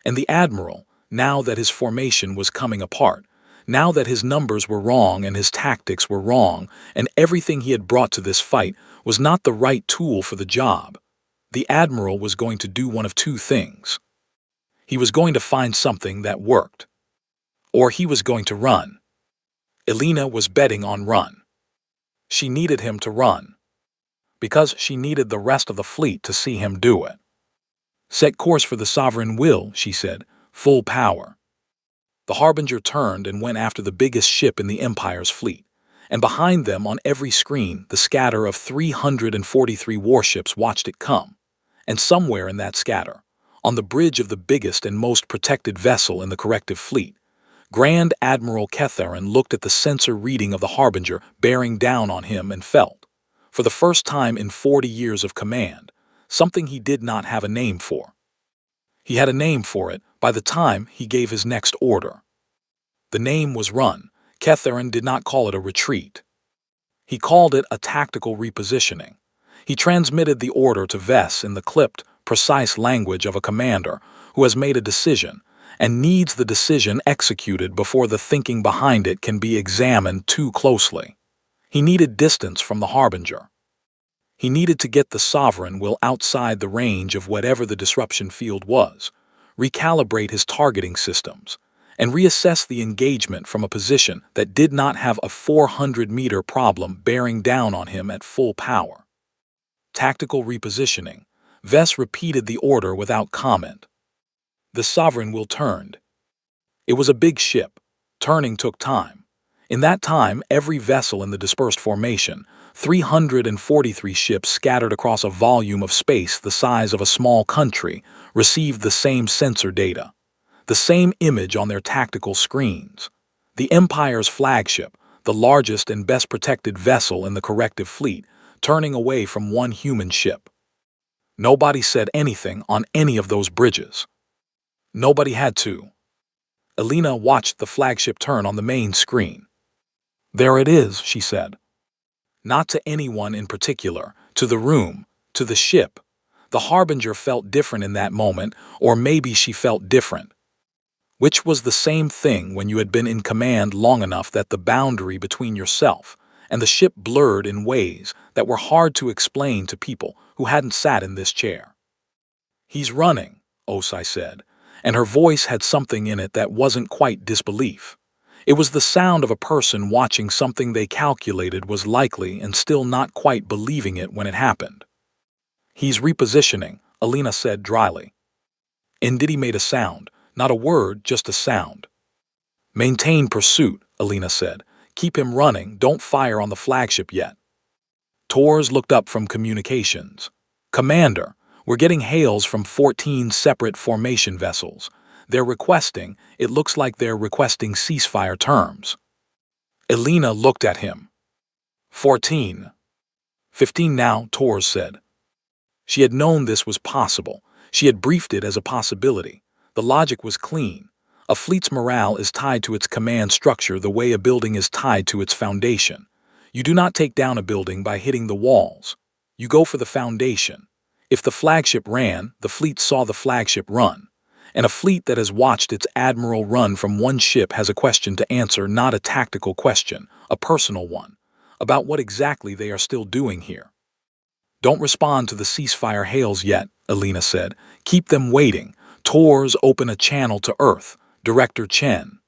[SPEAKER 1] And the Admiral, now that his formation was coming apart, now that his numbers were wrong and his tactics were wrong, and everything he had brought to this fight was not the right tool for the job, the Admiral was going to do one of 2 things. He was going to find something that worked. Or he was going to run. Alina was betting on run. She needed him to run. Because she needed the rest of the fleet to see him do it. "Set course for the sovereign will," she said, "full power." The Harbinger turned and went after the biggest ship in the Empire's fleet, and behind them on every screen the scatter of 343 warships watched it come. And somewhere in that scatter, on the bridge of the biggest and most protected vessel in the corrective fleet, Grand Admiral Ketharin looked at the sensor reading of the Harbinger bearing down on him and felt, for the first time in 40 years of command, something he did not have a name for. He had a name for it by the time he gave his next order. The name was run. Ketharin did not call it a retreat. He called it a tactical repositioning. He transmitted the order to Vess in the clipped, precise language of a commander who has made a decision and needs the decision executed before the thinking behind it can be examined too closely. He needed distance from the Harbinger. He needed to get the sovereign will outside the range of whatever the disruption field was, recalibrate his targeting systems, and reassess the engagement from a position that did not have a 400-meter problem bearing down on him at full power. Tactical repositioning. Vess repeated the order without comment. The sovereign will turned. It was a big ship. Turning took time. In that time, every vessel in the dispersed formation, 343 ships scattered across a volume of space the size of a small country, received the same sensor data, the same image on their tactical screens. The Empire's flagship, the largest and best protected vessel in the corrective fleet, turning away from one human ship. Nobody said anything on any of those bridges. Nobody had to. Alina watched the flagship turn on the main screen. "There it is," she said. Not to anyone in particular, to the room, to the ship. The Harbinger felt different in that moment, or maybe she felt different. Which was the same thing when you had been in command long enough that the boundary between yourself and the ship blurred in ways that were hard to explain to people who hadn't sat in this chair. "He's running," Osai said, and her voice had something in it that wasn't quite disbelief. It was the sound of a person watching something they calculated was likely and still not quite believing it when it happened. "He's repositioning," Alina said dryly. Ndidi made a sound, not a word, just a sound. "Maintain pursuit," Alina said. "Keep him running, don't fire on the flagship yet." Tors looked up from communications. "Commander, we're getting hails from 14 separate formation vessels. They're requesting, it looks like they're requesting ceasefire terms." Alina looked at him. 14. 15 now, Tors said. She had known this was possible. She had briefed it as a possibility. The logic was clean. A fleet's morale is tied to its command structure the way a building is tied to its foundation. You do not take down a building by hitting the walls. You go for the foundation. If the flagship ran, the fleet saw the flagship run. and a fleet that has watched its admiral run from one ship has a question to answer, not a tactical question, a personal one, about what exactly they are still doing here. Don't respond to the ceasefire hails yet, Alina said. Keep them waiting. Tors open a channel to Earth. Director Chen.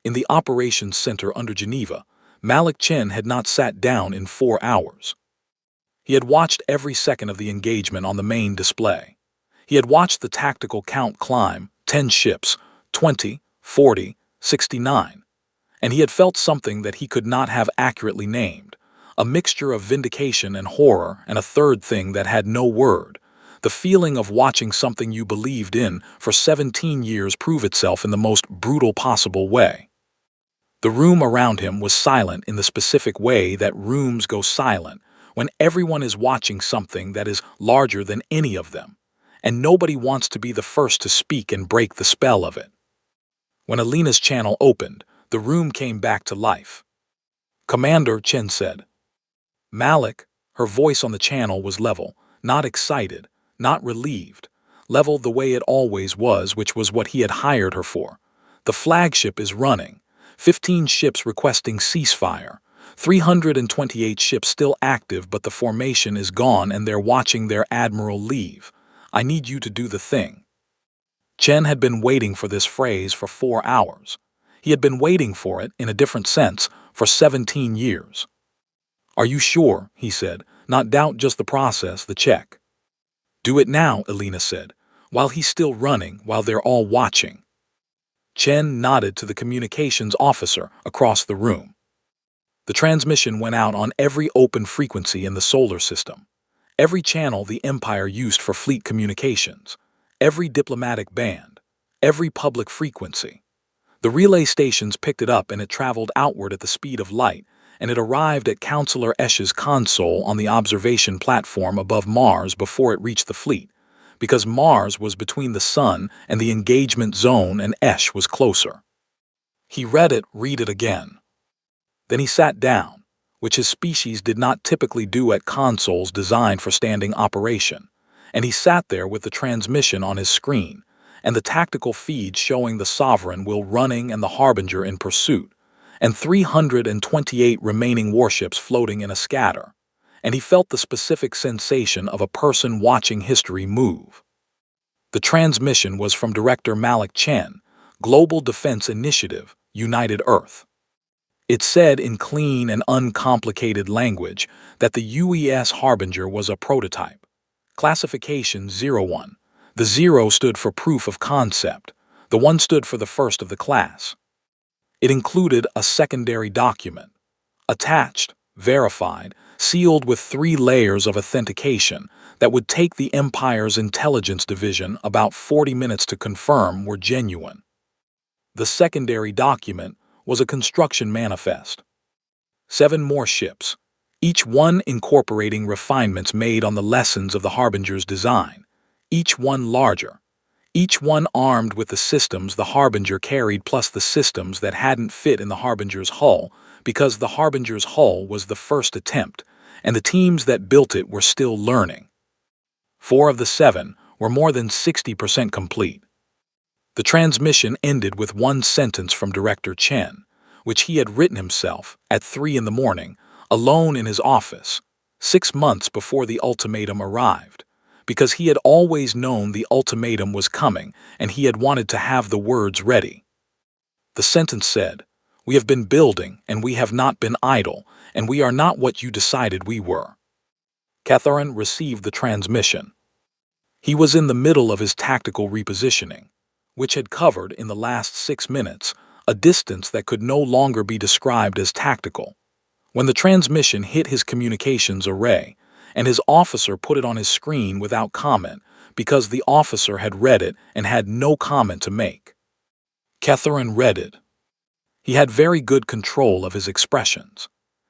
[SPEAKER 1] In the operations center under Geneva, Malik Chen had not sat down in 4 hours. He had watched every second of the engagement on the main display. He had watched the tactical count climb, 10 ships, 20, 40, 69, and he had felt something that he could not have accurately named, a mixture of vindication and horror, and a third thing that had no word, the feeling of watching something you believed in for 17 years prove itself in the most brutal possible way. The room around him was silent in the specific way that rooms go silent when everyone is watching something that is larger than any of them, and nobody wants to be the first to speak and break the spell of it. When Alina's channel opened, the room came back to life. "Commander," Chen said. Malik, her voice on the channel was level, not excited, not relieved, level the way it always was, which was what he had hired her for. "The flagship is running. 15 ships requesting ceasefire. 328 ships still active, but the formation is gone and they're watching their admiral leave. I need you to do the thing." Chen had been waiting for this phrase for 4 hours. He had been waiting for it, in a different sense, for 17 years. "Are you sure?" he said. "Not doubt, just the process, the check." "Do it now," Alina said, "while he's still running, while they're all watching." Chen nodded to the communications officer across the room. The transmission went out on every open frequency in the solar system, every channel the Empire used for fleet communications, every diplomatic band, every public frequency. The relay stations picked it up and it traveled outward at the speed of light, and it arrived at Counselor Esch's console on the observation platform above Mars before it reached the fleet, because Mars was between the Sun and the engagement zone and Esch was closer. He read it again. Then he sat down, which his species did not typically do at consoles designed for standing operation, and he sat there with the transmission on his screen, and the tactical feed showing the Sovereign will running and the Harbinger in pursuit, and 328 remaining warships floating in a scatter, and he felt the specific sensation of a person watching history move. The transmission was from Director Malik Chen, Global Defense Initiative, United Earth. It said in clean and uncomplicated language that the UES Harbinger was a prototype. Classification 01. The 0 stood for proof of concept. The 1 stood for the first of the class. It included a secondary document, attached, verified, sealed with 3 layers of authentication that would take the Empire's intelligence division about 40 minutes to confirm were genuine. The secondary document was a construction manifest. 7 more ships, each one incorporating refinements made on the lessons of the Harbinger's design, each one larger, each one armed with the systems the Harbinger carried plus the systems that hadn't fit in the Harbinger's hull, because the Harbinger's hull was the first attempt, and the teams that built it were still learning. 4 of the 7 were more than 60% complete. The transmission ended with one sentence from Director Chen, which he had written himself at 3 in the morning, alone in his office, 6 months before the ultimatum arrived, because he had always known the ultimatum was coming and he had wanted to have the words ready. The sentence said, "We have been building and we have not been idle, and we are not what you decided we were." Catherine received the transmission. He was in the middle of his tactical repositioning, which had covered in the last 6 minutes a distance that could no longer be described as tactical, when the transmission hit his communications array, and his officer put it on his screen without comment because the officer had read it and had no comment to make. Catherine read it. He had very good control of his expressions.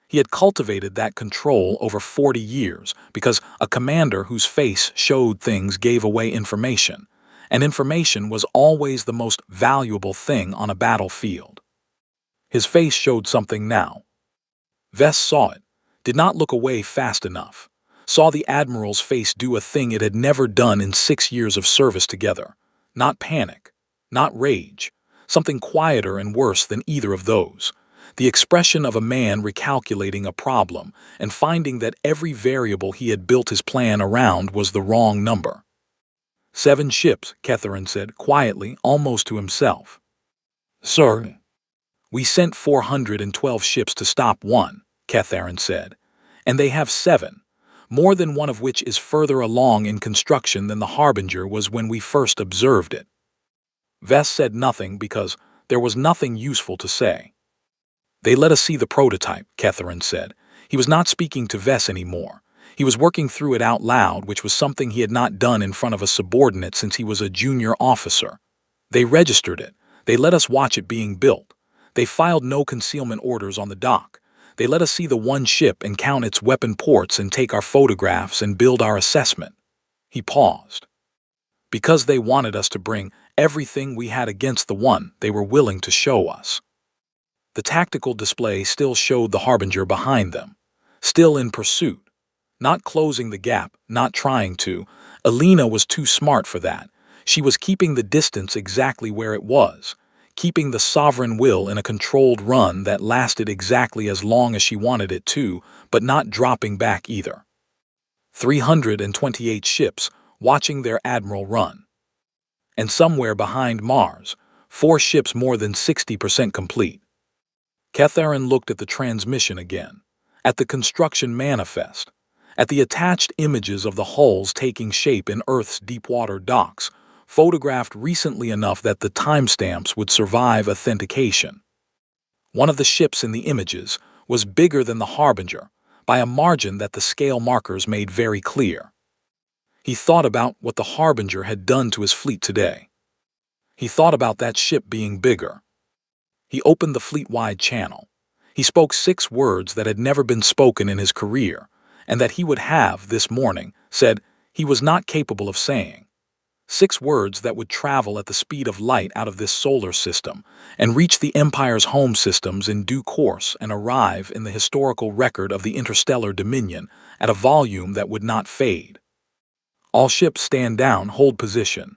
[SPEAKER 1] He had cultivated that control over 40 years because a commander whose face showed things gave away information, and information was always the most valuable thing on a battlefield. His face showed something now. Vess saw it, did not look away fast enough, saw the Admiral's face do a thing it had never done in 6 years of service together, Not panic, not rage, something quieter and worse than either of those. The expression of a man recalculating a problem and finding that every variable he had built his plan around was the wrong number. 7 ships, Catherine said, quietly, almost to himself. Sir, we sent 412 ships to stop one, Catherine said, and they have 7, more than one of which is further along in construction than the Harbinger was when we first observed it. Vess said nothing because there was nothing useful to say. They let us see the prototype, Catherine said. He was not speaking to Vess anymore. He was working through it out loud, which was something he had not done in front of a subordinate since he was a junior officer. They registered it. They let us watch it being built. They filed no concealment orders on the dock. They let us see the one ship and count its weapon ports and take our photographs and build our assessment. He paused. Because they wanted us to bring everything we had against the one they were willing to show us. The tactical display still showed the Harbinger behind them, still in pursuit, not closing the gap, not trying to. Alina was too smart for that. She was keeping the distance exactly where it was, keeping the sovereign will in a controlled run that lasted exactly as long as she wanted it to, but not dropping back either. 328 ships watching their admiral run. And somewhere behind Mars, 4 ships more than 60% complete. Catherine looked at the transmission again, at the construction manifest, at the attached images of the hulls taking shape in Earth's deepwater docks, photographed recently enough that the timestamps would survive authentication. One of the ships in the images was bigger than the Harbinger, by a margin that the scale markers made very clear. He thought about what the Harbinger had done to his fleet today. He thought about that ship being bigger. He opened the fleet-wide channel. He spoke 6 words that had never been spoken in his career, and that he would have, this morning, said he was not capable of saying. 6 words that would travel at the speed of light out of this solar system and reach the Empire's home systems in due course and arrive in the historical record of the interstellar dominion at a volume that would not fade. All ships stand down, hold position.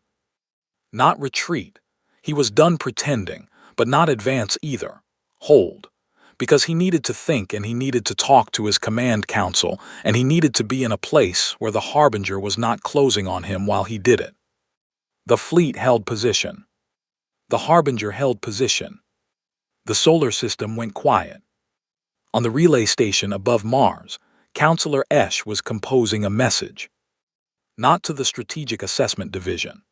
[SPEAKER 1] Not retreat. He was done pretending, but not advance either. Hold. Because he needed to think and he needed to talk to his command council and he needed to be in a place where the Harbinger was not closing on him while he did it. The fleet held position. The Harbinger held position. The solar system went quiet. On the relay station above Mars, Counselor Esch was composing a message. Not to the Strategic Assessment Division.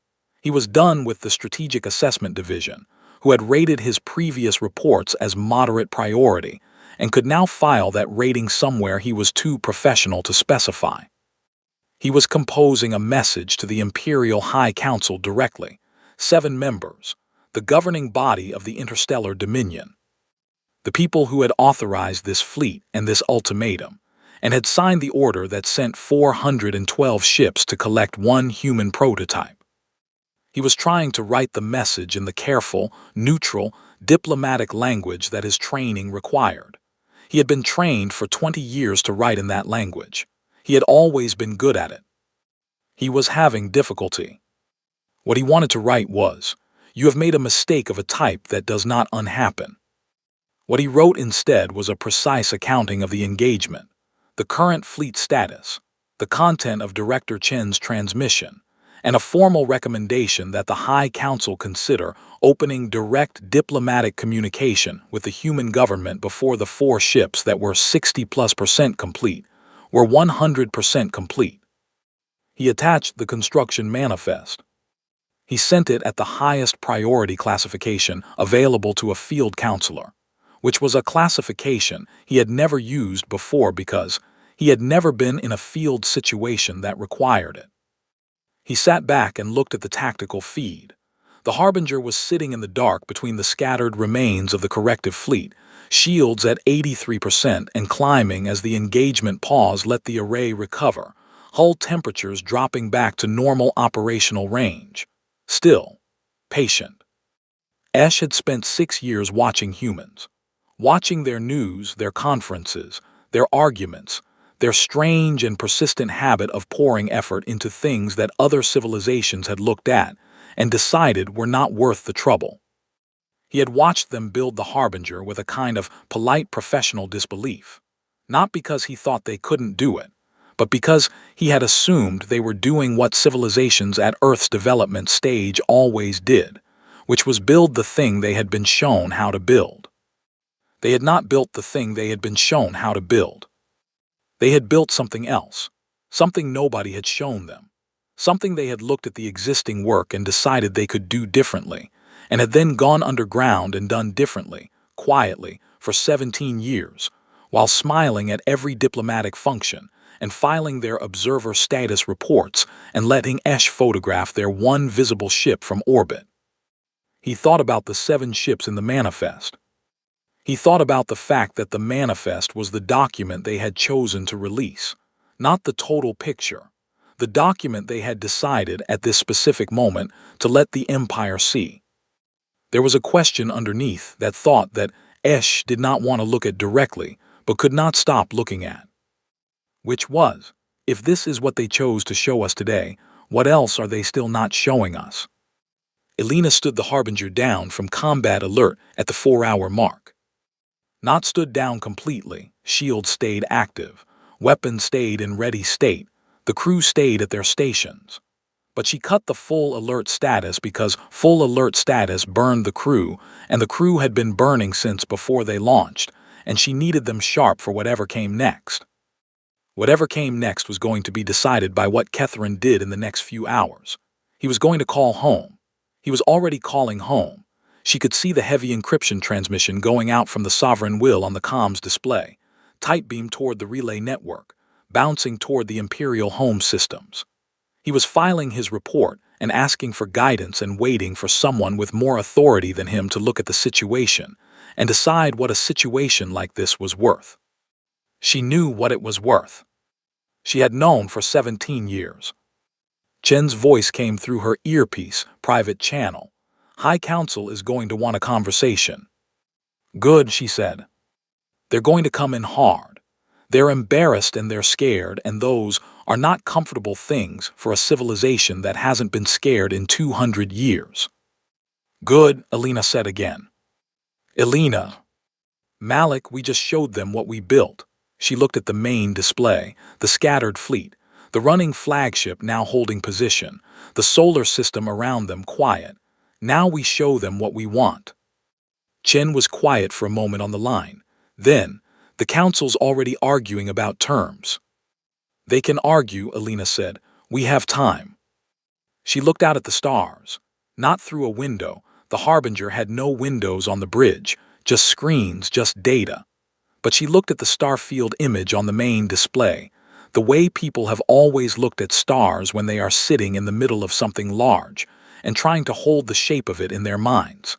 [SPEAKER 1] He was done with the Strategic Assessment Division, who had rated his previous reports as moderate priority and could now file that rating somewhere he was too professional to specify. He was composing a message to the Imperial High Council directly, 7 members, the governing body of the interstellar dominion. The people who had authorized this fleet and this ultimatum, and had signed the order that sent 412 ships to collect one human prototype. He was trying to write the message in the careful, neutral, diplomatic language that his training required. He had been trained for 20 years to write in that language. He had always been good at it. He was having difficulty. What he wanted to write was, "You have made a mistake of a type that does not unhappen." What he wrote instead was a precise accounting of the engagement, the current fleet status, the content of Director Chen's transmission, and a formal recommendation that the High Council consider opening direct diplomatic communication with the human government before the 4 ships that were 60+% complete were 100% complete. He attached the construction manifest. He sent it at the highest priority classification available to a field counselor, which was a classification he had never used before because he had never been in a field situation that required it. He sat back and looked at the tactical feed. The Harbinger was sitting in the dark between the scattered remains of the corrective fleet, shields at 83% and climbing as the engagement pause let the array recover, hull temperatures dropping back to normal operational range. Still, patient. Esch had spent 6 years watching humans, watching their news, their conferences, their arguments, their strange and persistent habit of pouring effort into things that other civilizations had looked at and decided were not worth the trouble. He had watched them build the Harbinger with a kind of polite professional disbelief, not because he thought they couldn't do it, but because he had assumed they were doing what civilizations at Earth's development stage always did, which was build the thing they had been shown how to build. They had not built the thing they had been shown how to build. They had built something else, something nobody had shown them, something they had looked at the existing work and decided they could do differently, and had then gone underground and done differently, quietly, for 17 years, while smiling at every diplomatic function and filing their observer status reports and letting Esh photograph their one visible ship from orbit. He thought about the 7 ships in the manifest. He thought about the fact that the manifest was the document they had chosen to release, not the total picture, the document they had decided at this specific moment to let the Empire see. There was a question underneath that thought that Esh did not want to look at directly, but could not stop looking at. Which was, if this is what they chose to show us today, what else are they still not showing us? Elena stood the Harbinger down from combat alert at the 4-hour mark. Not stood down completely, shields stayed active, weapons stayed in ready state, the crew stayed at their stations. But she cut the full alert status because full alert status burned the crew, and the crew had been burning since before they launched, and she needed them sharp for whatever came next. Whatever came next was going to be decided by what Catherine did in the next few hours. He was going to call home. He was already calling home. She could see the heavy encryption transmission going out from the Sovereign Will on the comms display, tight beam toward the relay network, bouncing toward the Imperial home systems. He was filing his report and asking for guidance and waiting for someone with more authority than him to look at the situation and decide what a situation like this was worth. She knew what it was worth. She had known for 17 years. Chen's voice came through her earpiece, private channel. High Council is going to want a conversation. Good, she said. They're going to come in hard. They're embarrassed and they're scared, and those are not comfortable things for a civilization that hasn't been scared in 200 years. Good, Elena said again. Elena. Malik, we just showed them what we built. She looked at the main display, the scattered fleet, the running flagship now holding position, the solar system around them quiet. Now we show them what we want. Chen was quiet for a moment on the line. Then, the council's already arguing about terms. They can argue, Elena said. We have time. She looked out at the stars. Not through a window. The Harbinger had no windows on the bridge, just screens, just data. But she looked at the starfield image on the main display, the way people have always looked at stars when they are sitting in the middle of something large and trying to hold the shape of it in their minds.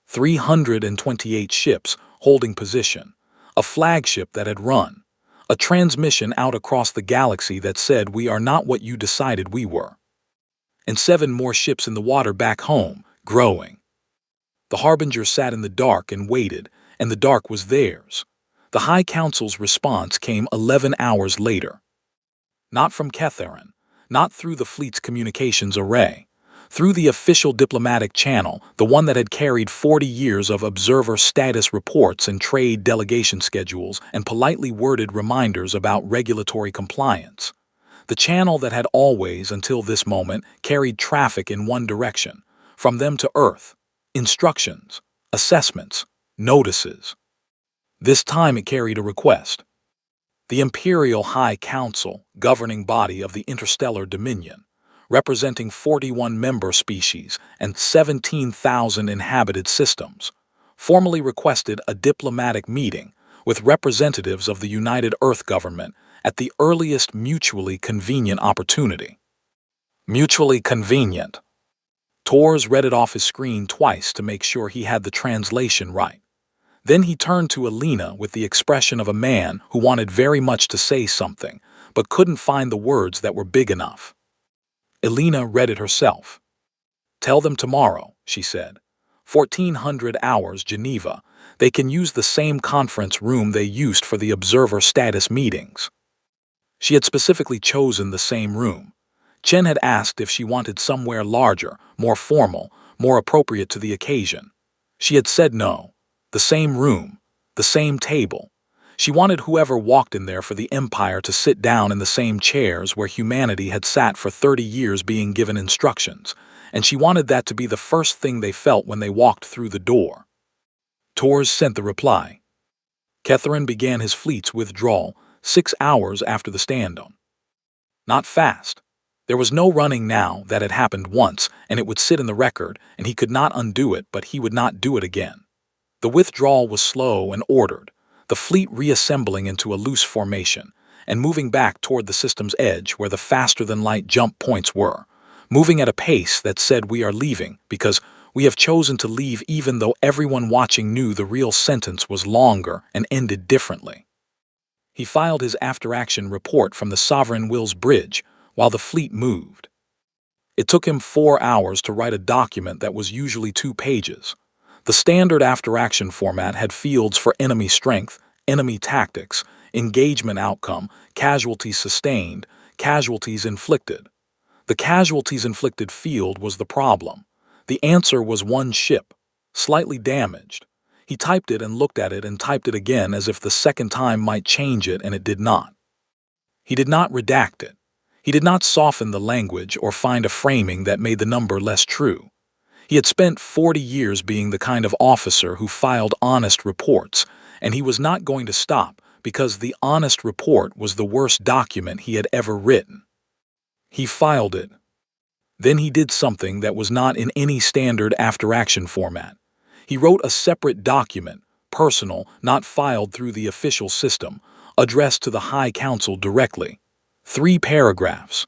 [SPEAKER 1] 328 ships holding position, a flagship that had run, a transmission out across the galaxy that said we are not what you decided we were. And 7 more ships in the water back home, growing. The Harbinger sat in the dark and waited, and the dark was theirs. The High Council's response came 11 hours later. Not from Catherine, not through the fleet's communications array, through the official diplomatic channel, the one that had carried 40 years of observer status reports and trade delegation schedules and politely worded reminders about regulatory compliance. The channel that had always, until this moment, carried traffic in one direction, from them to Earth, instructions, assessments, notices. This time it carried a request. The Imperial High Council, governing body of the interstellar dominion, representing 41 member species and 17,000 inhabited systems, formally requested a diplomatic meeting with representatives of the United Earth government at the earliest mutually convenient opportunity. Mutually convenient. Torres read it off his screen twice to make sure he had the translation right. Then he turned to Elena with the expression of a man who wanted very much to say something, but couldn't find the words that were big enough. Elena read it herself. Tell them tomorrow, she said. 1400 hours, Geneva. They can use the same conference room they used for the observer status meetings. She had specifically chosen the same room. Chen had asked if she wanted somewhere larger, more formal, more appropriate to the occasion. She had said no. The same room, the same table. She wanted whoever walked in there for the Empire to sit down in the same chairs where humanity had sat for 30 years being given instructions, and she wanted that to be the first thing they felt when they walked through the door. Torres sent the reply. Catherine began his fleet's withdrawal 6 hours after the stand-down. Not fast. There was no running now. That had happened once, and it would sit in the record, and he could not undo it, but he would not do it again. The withdrawal was slow and ordered, the fleet reassembling into a loose formation, and moving back toward the system's edge where the faster-than-light jump points were, moving at a pace that said we are leaving because we have chosen to leave, even though everyone watching knew the real sentence was longer and ended differently. He filed his after-action report from the Sovereign Will's bridge while the fleet moved. It took him 4 hours to write a document that was usually 2 pages. The standard after-action format had fields for enemy strength, enemy tactics, engagement outcome, casualties sustained, casualties inflicted. The casualties inflicted field was the problem. The answer was 1 ship, slightly damaged. He typed it and looked at it and typed it again as if the second time might change it, and it did not. He did not redact it. He did not soften the language or find a framing that made the number less true. He had spent 40 years being the kind of officer who filed honest reports, and he was not going to stop because the honest report was the worst document he had ever written. He filed it. Then he did something that was not in any standard after-action format. He wrote a separate document, personal, not filed through the official system, addressed to the High Council directly. 3 paragraphs.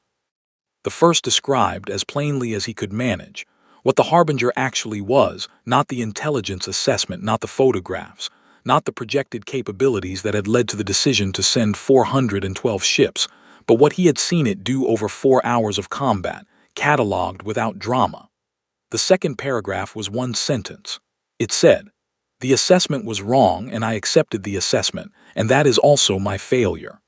[SPEAKER 1] The first described, as plainly as he could manage, what the Harbinger actually was, not the intelligence assessment, not the photographs, not the projected capabilities that had led to the decision to send 412 ships, but what he had seen it do over 4 hours of combat, catalogued without drama. The second paragraph was 1 sentence. It said, "The assessment was wrong and I accepted the assessment, and that is also my failure."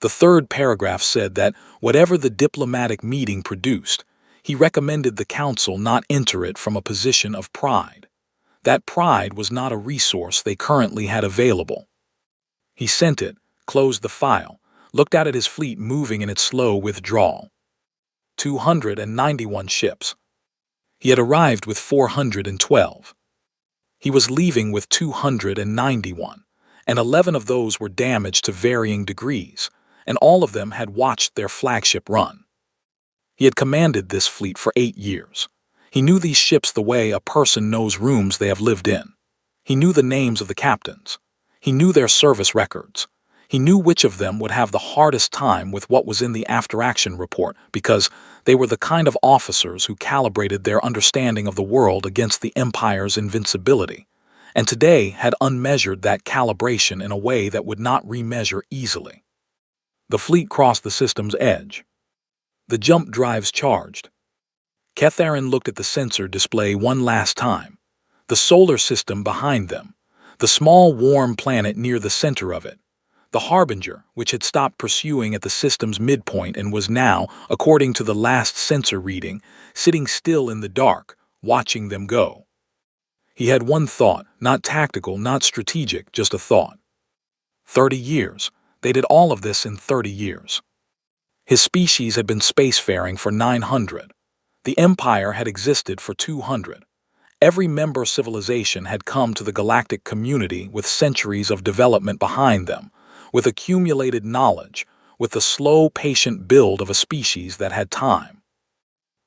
[SPEAKER 1] The third paragraph said that whatever the diplomatic meeting produced, he recommended the council not enter it from a position of pride. That pride was not a resource they currently had available. He sent it, closed the file, looked out at his fleet moving in its slow withdrawal. 291 ships. He had arrived with 412. He was leaving with 291, and 11 of those were damaged to varying degrees, and all of them had watched their flagship run. He had commanded this fleet for 8 years. He knew these ships the way a person knows rooms they have lived in. He knew the names of the captains. He knew their service records. He knew which of them would have the hardest time with what was in the after-action report because they were the kind of officers who calibrated their understanding of the world against the Empire's invincibility, and today had unmeasured that calibration in a way that would not remeasure easily. The fleet crossed the system's edge. The jump drives charged. Catherine looked at the sensor display one last time. The solar system behind them. The small warm planet near the center of it. The Harbinger, which had stopped pursuing at the system's midpoint and was now, according to the last sensor reading, sitting still in the dark, watching them go. He had one thought, not tactical, not strategic, just a thought. 30 years. They did all of this in 30 years. His species had been spacefaring for 900. The Empire had existed for 200. Every member civilization had come to the galactic community with centuries of development behind them, with accumulated knowledge, with the slow, patient build of a species that had time.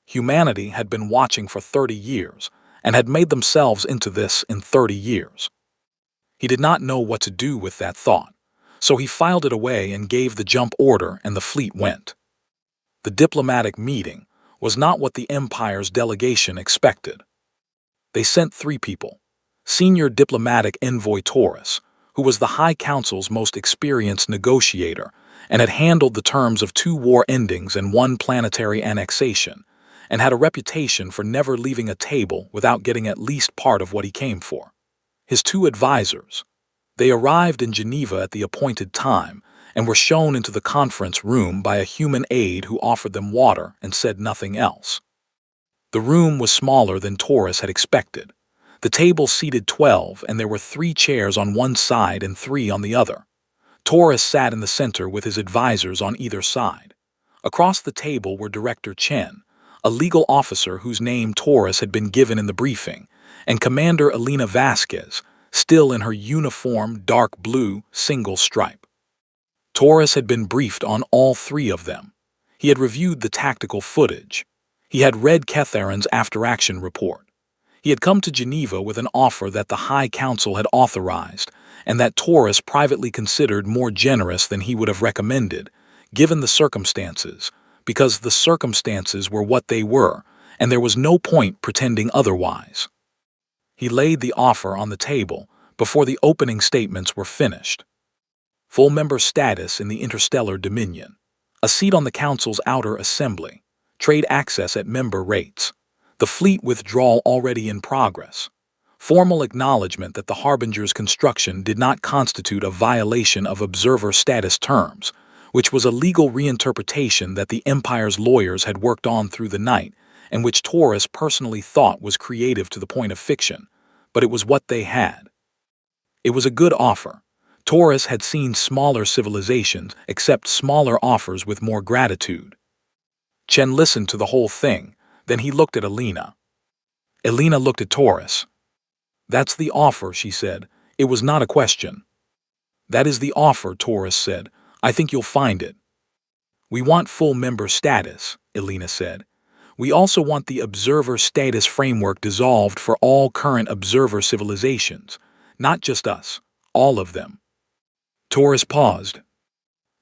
[SPEAKER 1] Humanity had been watching for 30 years and had made themselves into this in 30 years. He did not know what to do with that thought, so he filed it away and gave the jump order, and the fleet went. The diplomatic meeting was not what the Empire's delegation expected. They sent 3 people. Senior diplomatic envoy Taurus, who was the High Council's most experienced negotiator and had handled the terms of 2 war endings and 1 planetary annexation, and had a reputation for never leaving a table without getting at least part of what he came for. His 2 advisors. They arrived in Geneva at the appointed time, and were shown into the conference room by a human aide who offered them water and said nothing else. The room was smaller than Taurus had expected. The table seated 12, and there were 3 chairs on one side and 3 on the other. Taurus sat in the center with his advisors on either side. Across the table were Director Chen, a legal officer whose name Taurus had been given in the briefing, and Commander Elena Vasquez, still in her uniform dark blue single stripe. Taurus had been briefed on all 3 of them. He had reviewed the tactical footage. He had read Ketharin's after-action report. He had come to Geneva with an offer that the High Council had authorized, and that Taurus privately considered more generous than he would have recommended, given the circumstances, because the circumstances were what they were, and there was no point pretending otherwise. He laid the offer on the table before the opening statements were finished. Full member status in the Interstellar Dominion, a seat on the Council's outer assembly, trade access at member rates, the fleet withdrawal already in progress, formal acknowledgement that the Harbinger's construction did not constitute a violation of observer status terms, which was a legal reinterpretation that the Empire's lawyers had worked on through the night, and which Taurus personally thought was creative to the point of fiction, but it was what they had. It was a good offer. Taurus had seen smaller civilizations accept smaller offers with more gratitude. Chen listened to the whole thing, then he looked at Elena. Elena looked at Taurus. "That's the offer," she said. "It was not a question." "That is the offer," Taurus said. "I think you'll find it." "We want full member status," Elena said. "We also want the observer status framework dissolved for all current observer civilizations, not just us, all of them." Taurus paused.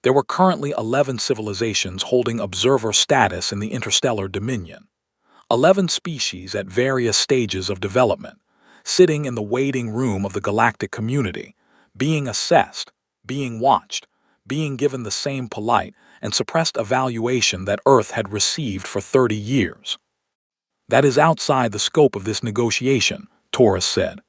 [SPEAKER 1] There were currently 11 civilizations holding observer status in the Interstellar Dominion. 11 species at various stages of development, sitting in the waiting room of the galactic community, being assessed, being watched, being given the same polite and suppressed evaluation that Earth had received for 30 years. "That is outside the scope of this negotiation," Taurus said.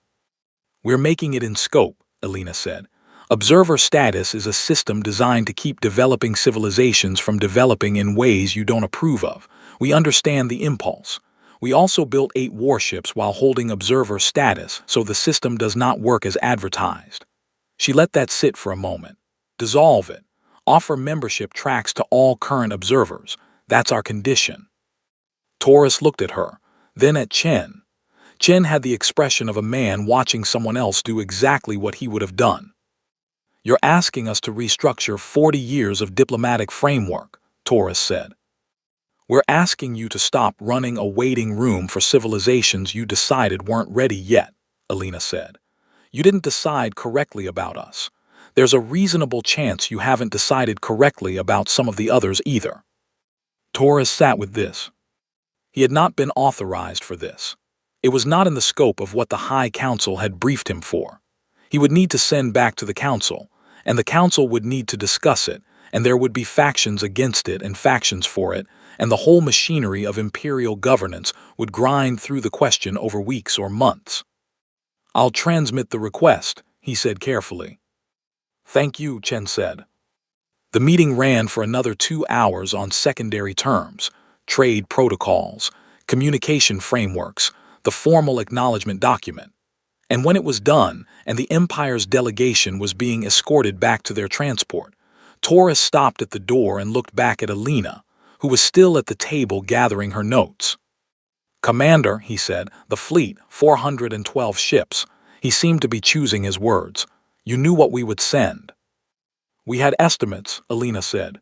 [SPEAKER 1] "We're making it in scope," Elena said. "Observer status is a system designed to keep developing civilizations from developing in ways you don't approve of. We understand the impulse. We also built 8 warships while holding observer status, so the system does not work as advertised." She let that sit for a moment. "Dissolve it. Offer membership tracks to all current observers. That's our condition." Taurus looked at her, then at Chen. Chen had the expression of a man watching someone else do exactly what he would have done. "You're asking us to restructure 40 years of diplomatic framework," Taurus said. "We're asking you to stop running a waiting room for civilizations you decided weren't ready yet," Elena said. "You didn't decide correctly about us. There's a reasonable chance you haven't decided correctly about some of the others either." Taurus sat with this. He had not been authorized for this. It was not in the scope of what the High Council had briefed him for. He would need to send back to the Council, and the Council would need to discuss it, and there would be factions against it and factions for it, and the whole machinery of imperial governance would grind through the question over weeks or months. "I'll transmit the request," he said carefully. "Thank you," Chen said. The meeting ran for another 2 hours on secondary terms, trade protocols, communication frameworks, the formal acknowledgement document. And when it was done, and the Empire's delegation was being escorted back to their transport, Taurus stopped at the door and looked back at Elena, who was still at the table gathering her notes. "Commander," he said, "the fleet, 412 ships." He seemed to be choosing his words. "You knew what we would send." "We had estimates," Elena said.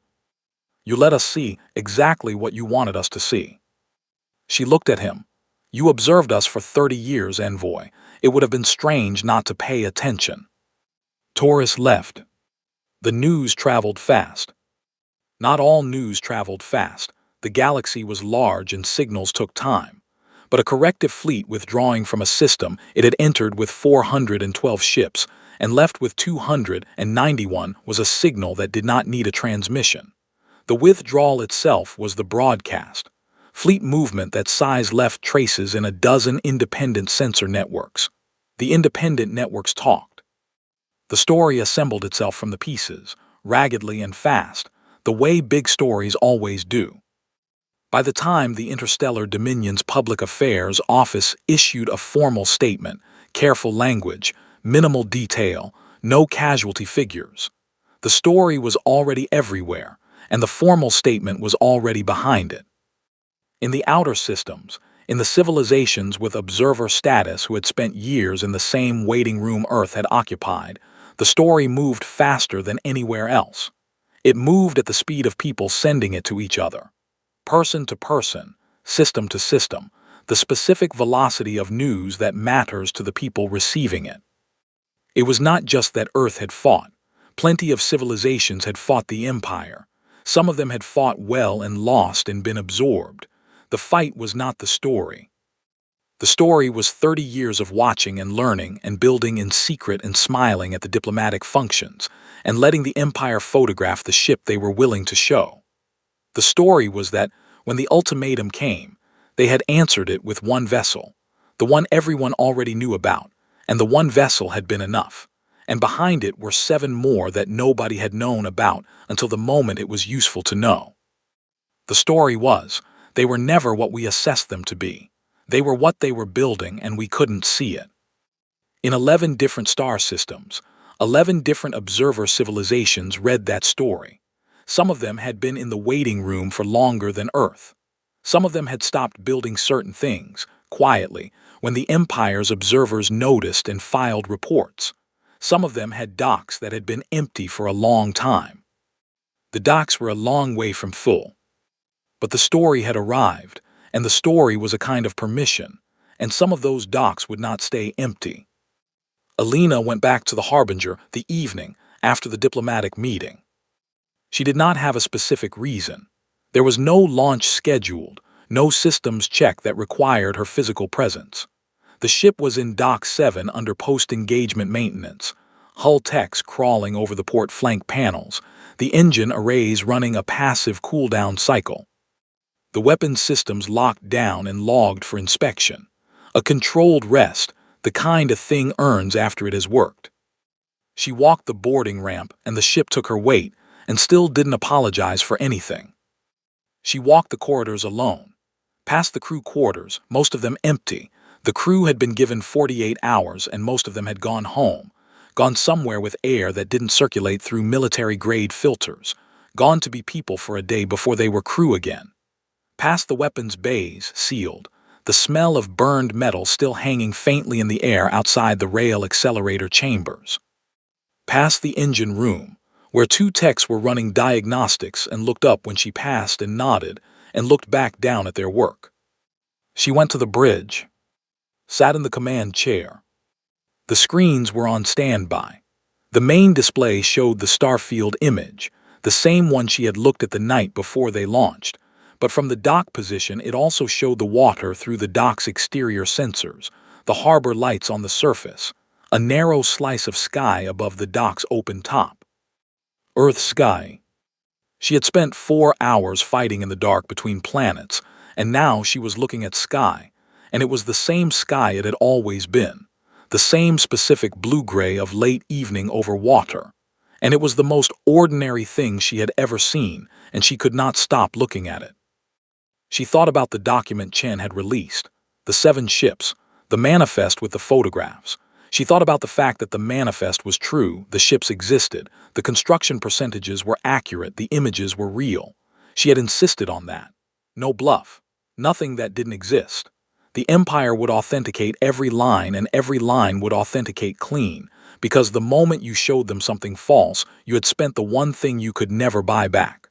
[SPEAKER 1] "You let us see exactly what you wanted us to see." She looked at him. "You observed us for 30 years, envoy. It would have been strange not to pay attention." Taurus left. The news traveled fast. Not all news traveled fast. The galaxy was large and signals took time. But a corrective fleet withdrawing from a system it had entered with 412 ships and left with 291 was a signal that did not need a transmission. The withdrawal itself was the broadcast. Fleet movement that size left traces in a dozen independent sensor networks. The independent networks talked. The story assembled itself from the pieces, raggedly and fast, the way big stories always do. By the time the Interstellar Dominion's Public Affairs Office issued a formal statement, careful language, minimal detail, no casualty figures, the story was already everywhere, and the formal statement was already behind it. In the outer systems, in the civilizations with observer status who had spent years in the same waiting room Earth had occupied, the story moved faster than anywhere else. It moved at the speed of people sending it to each other. Person to person, system to system, the specific velocity of news that matters to the people receiving it. It was not just that Earth had fought. Plenty of civilizations had fought the Empire. Some of them had fought well and lost and been absorbed. The fight was not the story. The story was 30 years of watching and learning and building in secret and smiling at the diplomatic functions and letting the Empire photograph the ship they were willing to show. The story was that, when the ultimatum came, they had answered it with one vessel, the one everyone already knew about, and the one vessel had been enough, and behind it were 7 more that nobody had known about until the moment it was useful to know. The story was, they were never what we assessed them to be. They were what they were building, and we couldn't see it. In 11 different star systems, 11 different observer civilizations read that story. Some of them had been in the waiting room for longer than Earth. Some of them had stopped building certain things, quietly, when the Empire's observers noticed and filed reports. Some of them had docks that had been empty for a long time. The docks were a long way from full. But the story had arrived, and the story was a kind of permission, and some of those docks would not stay empty. Alina went back to the Harbinger the evening after the diplomatic meeting. She did not have a specific reason. There was no launch scheduled, no systems check that required her physical presence. The ship was in Dock 7 under post-engagement maintenance, hull techs crawling over the port flank panels, the engine arrays running a passive cool-down cycle. The weapons systems locked down and logged for inspection. A controlled rest, the kind a thing earns after it has worked. She walked the boarding ramp, and the ship took her weight, and still didn't apologize for anything. She walked the corridors alone. Past the crew quarters, most of them empty. The crew had been given 48 hours, and most of them had gone home, gone somewhere with air that didn't circulate through military-grade filters, gone to be people for a day before they were crew again. Past the weapons bays, sealed, the smell of burned metal still hanging faintly in the air outside the rail accelerator chambers. Past the engine room, where 2 techs were running diagnostics and looked up when she passed and nodded and looked back down at their work. She went to the bridge, sat in the command chair. The screens were on standby. The main display showed the Starfield image, the same one she had looked at the night before they launched, but from the dock position it also showed the water through the dock's exterior sensors, the harbor lights on the surface, a narrow slice of sky above the dock's open top. Earth sky. She had spent 4 hours fighting in the dark between planets, and now she was looking at sky, and it was the same sky it had always been, the same specific blue-gray of late evening over water, and it was the most ordinary thing she had ever seen, and she could not stop looking at it. She thought about the document Chen had released, the 7 ships, the manifest with the photographs. She thought about the fact that the manifest was true, the ships existed, the construction percentages were accurate, the images were real. She had insisted on that. No bluff. Nothing that didn't exist. The Empire would authenticate every line, and every line would authenticate clean, because the moment you showed them something false, you had spent the one thing you could never buy back.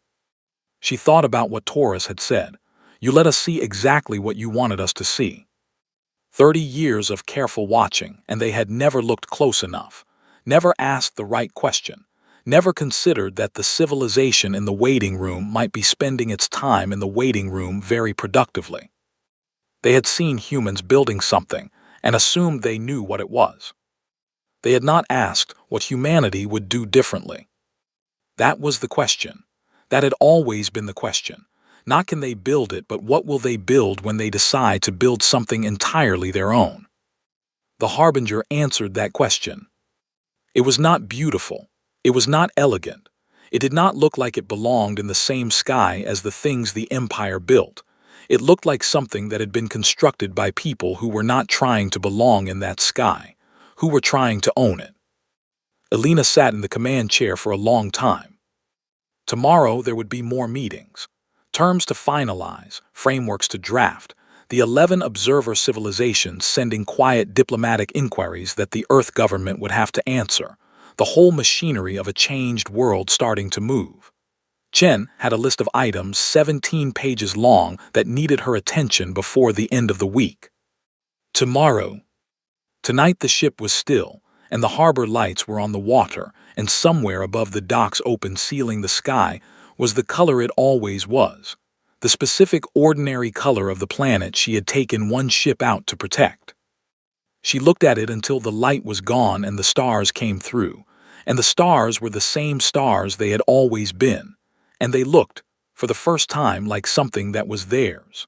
[SPEAKER 1] She thought about what Taurus had said. You let us see exactly what you wanted us to see. 30 years of careful watching, and they had never looked close enough, never asked the right question, never considered that the civilization in the waiting room might be spending its time in the waiting room very productively. They had seen humans building something and assumed they knew what it was. They had not asked what humanity would do differently. That was the question. That had always been the question. Not can they build it, but what will they build when they decide to build something entirely their own? The Harbinger answered that question. It was not beautiful. It was not elegant. It did not look like it belonged in the same sky as the things the Empire built. It looked like something that had been constructed by people who were not trying to belong in that sky, who were trying to own it. Elena sat in the command chair for a long time. Tomorrow there would be more meetings. Terms to finalize, frameworks to draft, the 11 observer civilizations sending quiet diplomatic inquiries that the Earth government would have to answer, the whole machinery of a changed world starting to move. Chen had a list of items 17 pages long that needed her attention before the end of the week. Tomorrow. Tonight the ship was still, and the harbor lights were on the water, and somewhere above the dock's open ceiling the sky was the color it always was, the specific ordinary color of the planet she had taken one ship out to protect. She looked at it until the light was gone and the stars came through, and the stars were the same stars they had always been, and they looked, for the first time, like something that was theirs.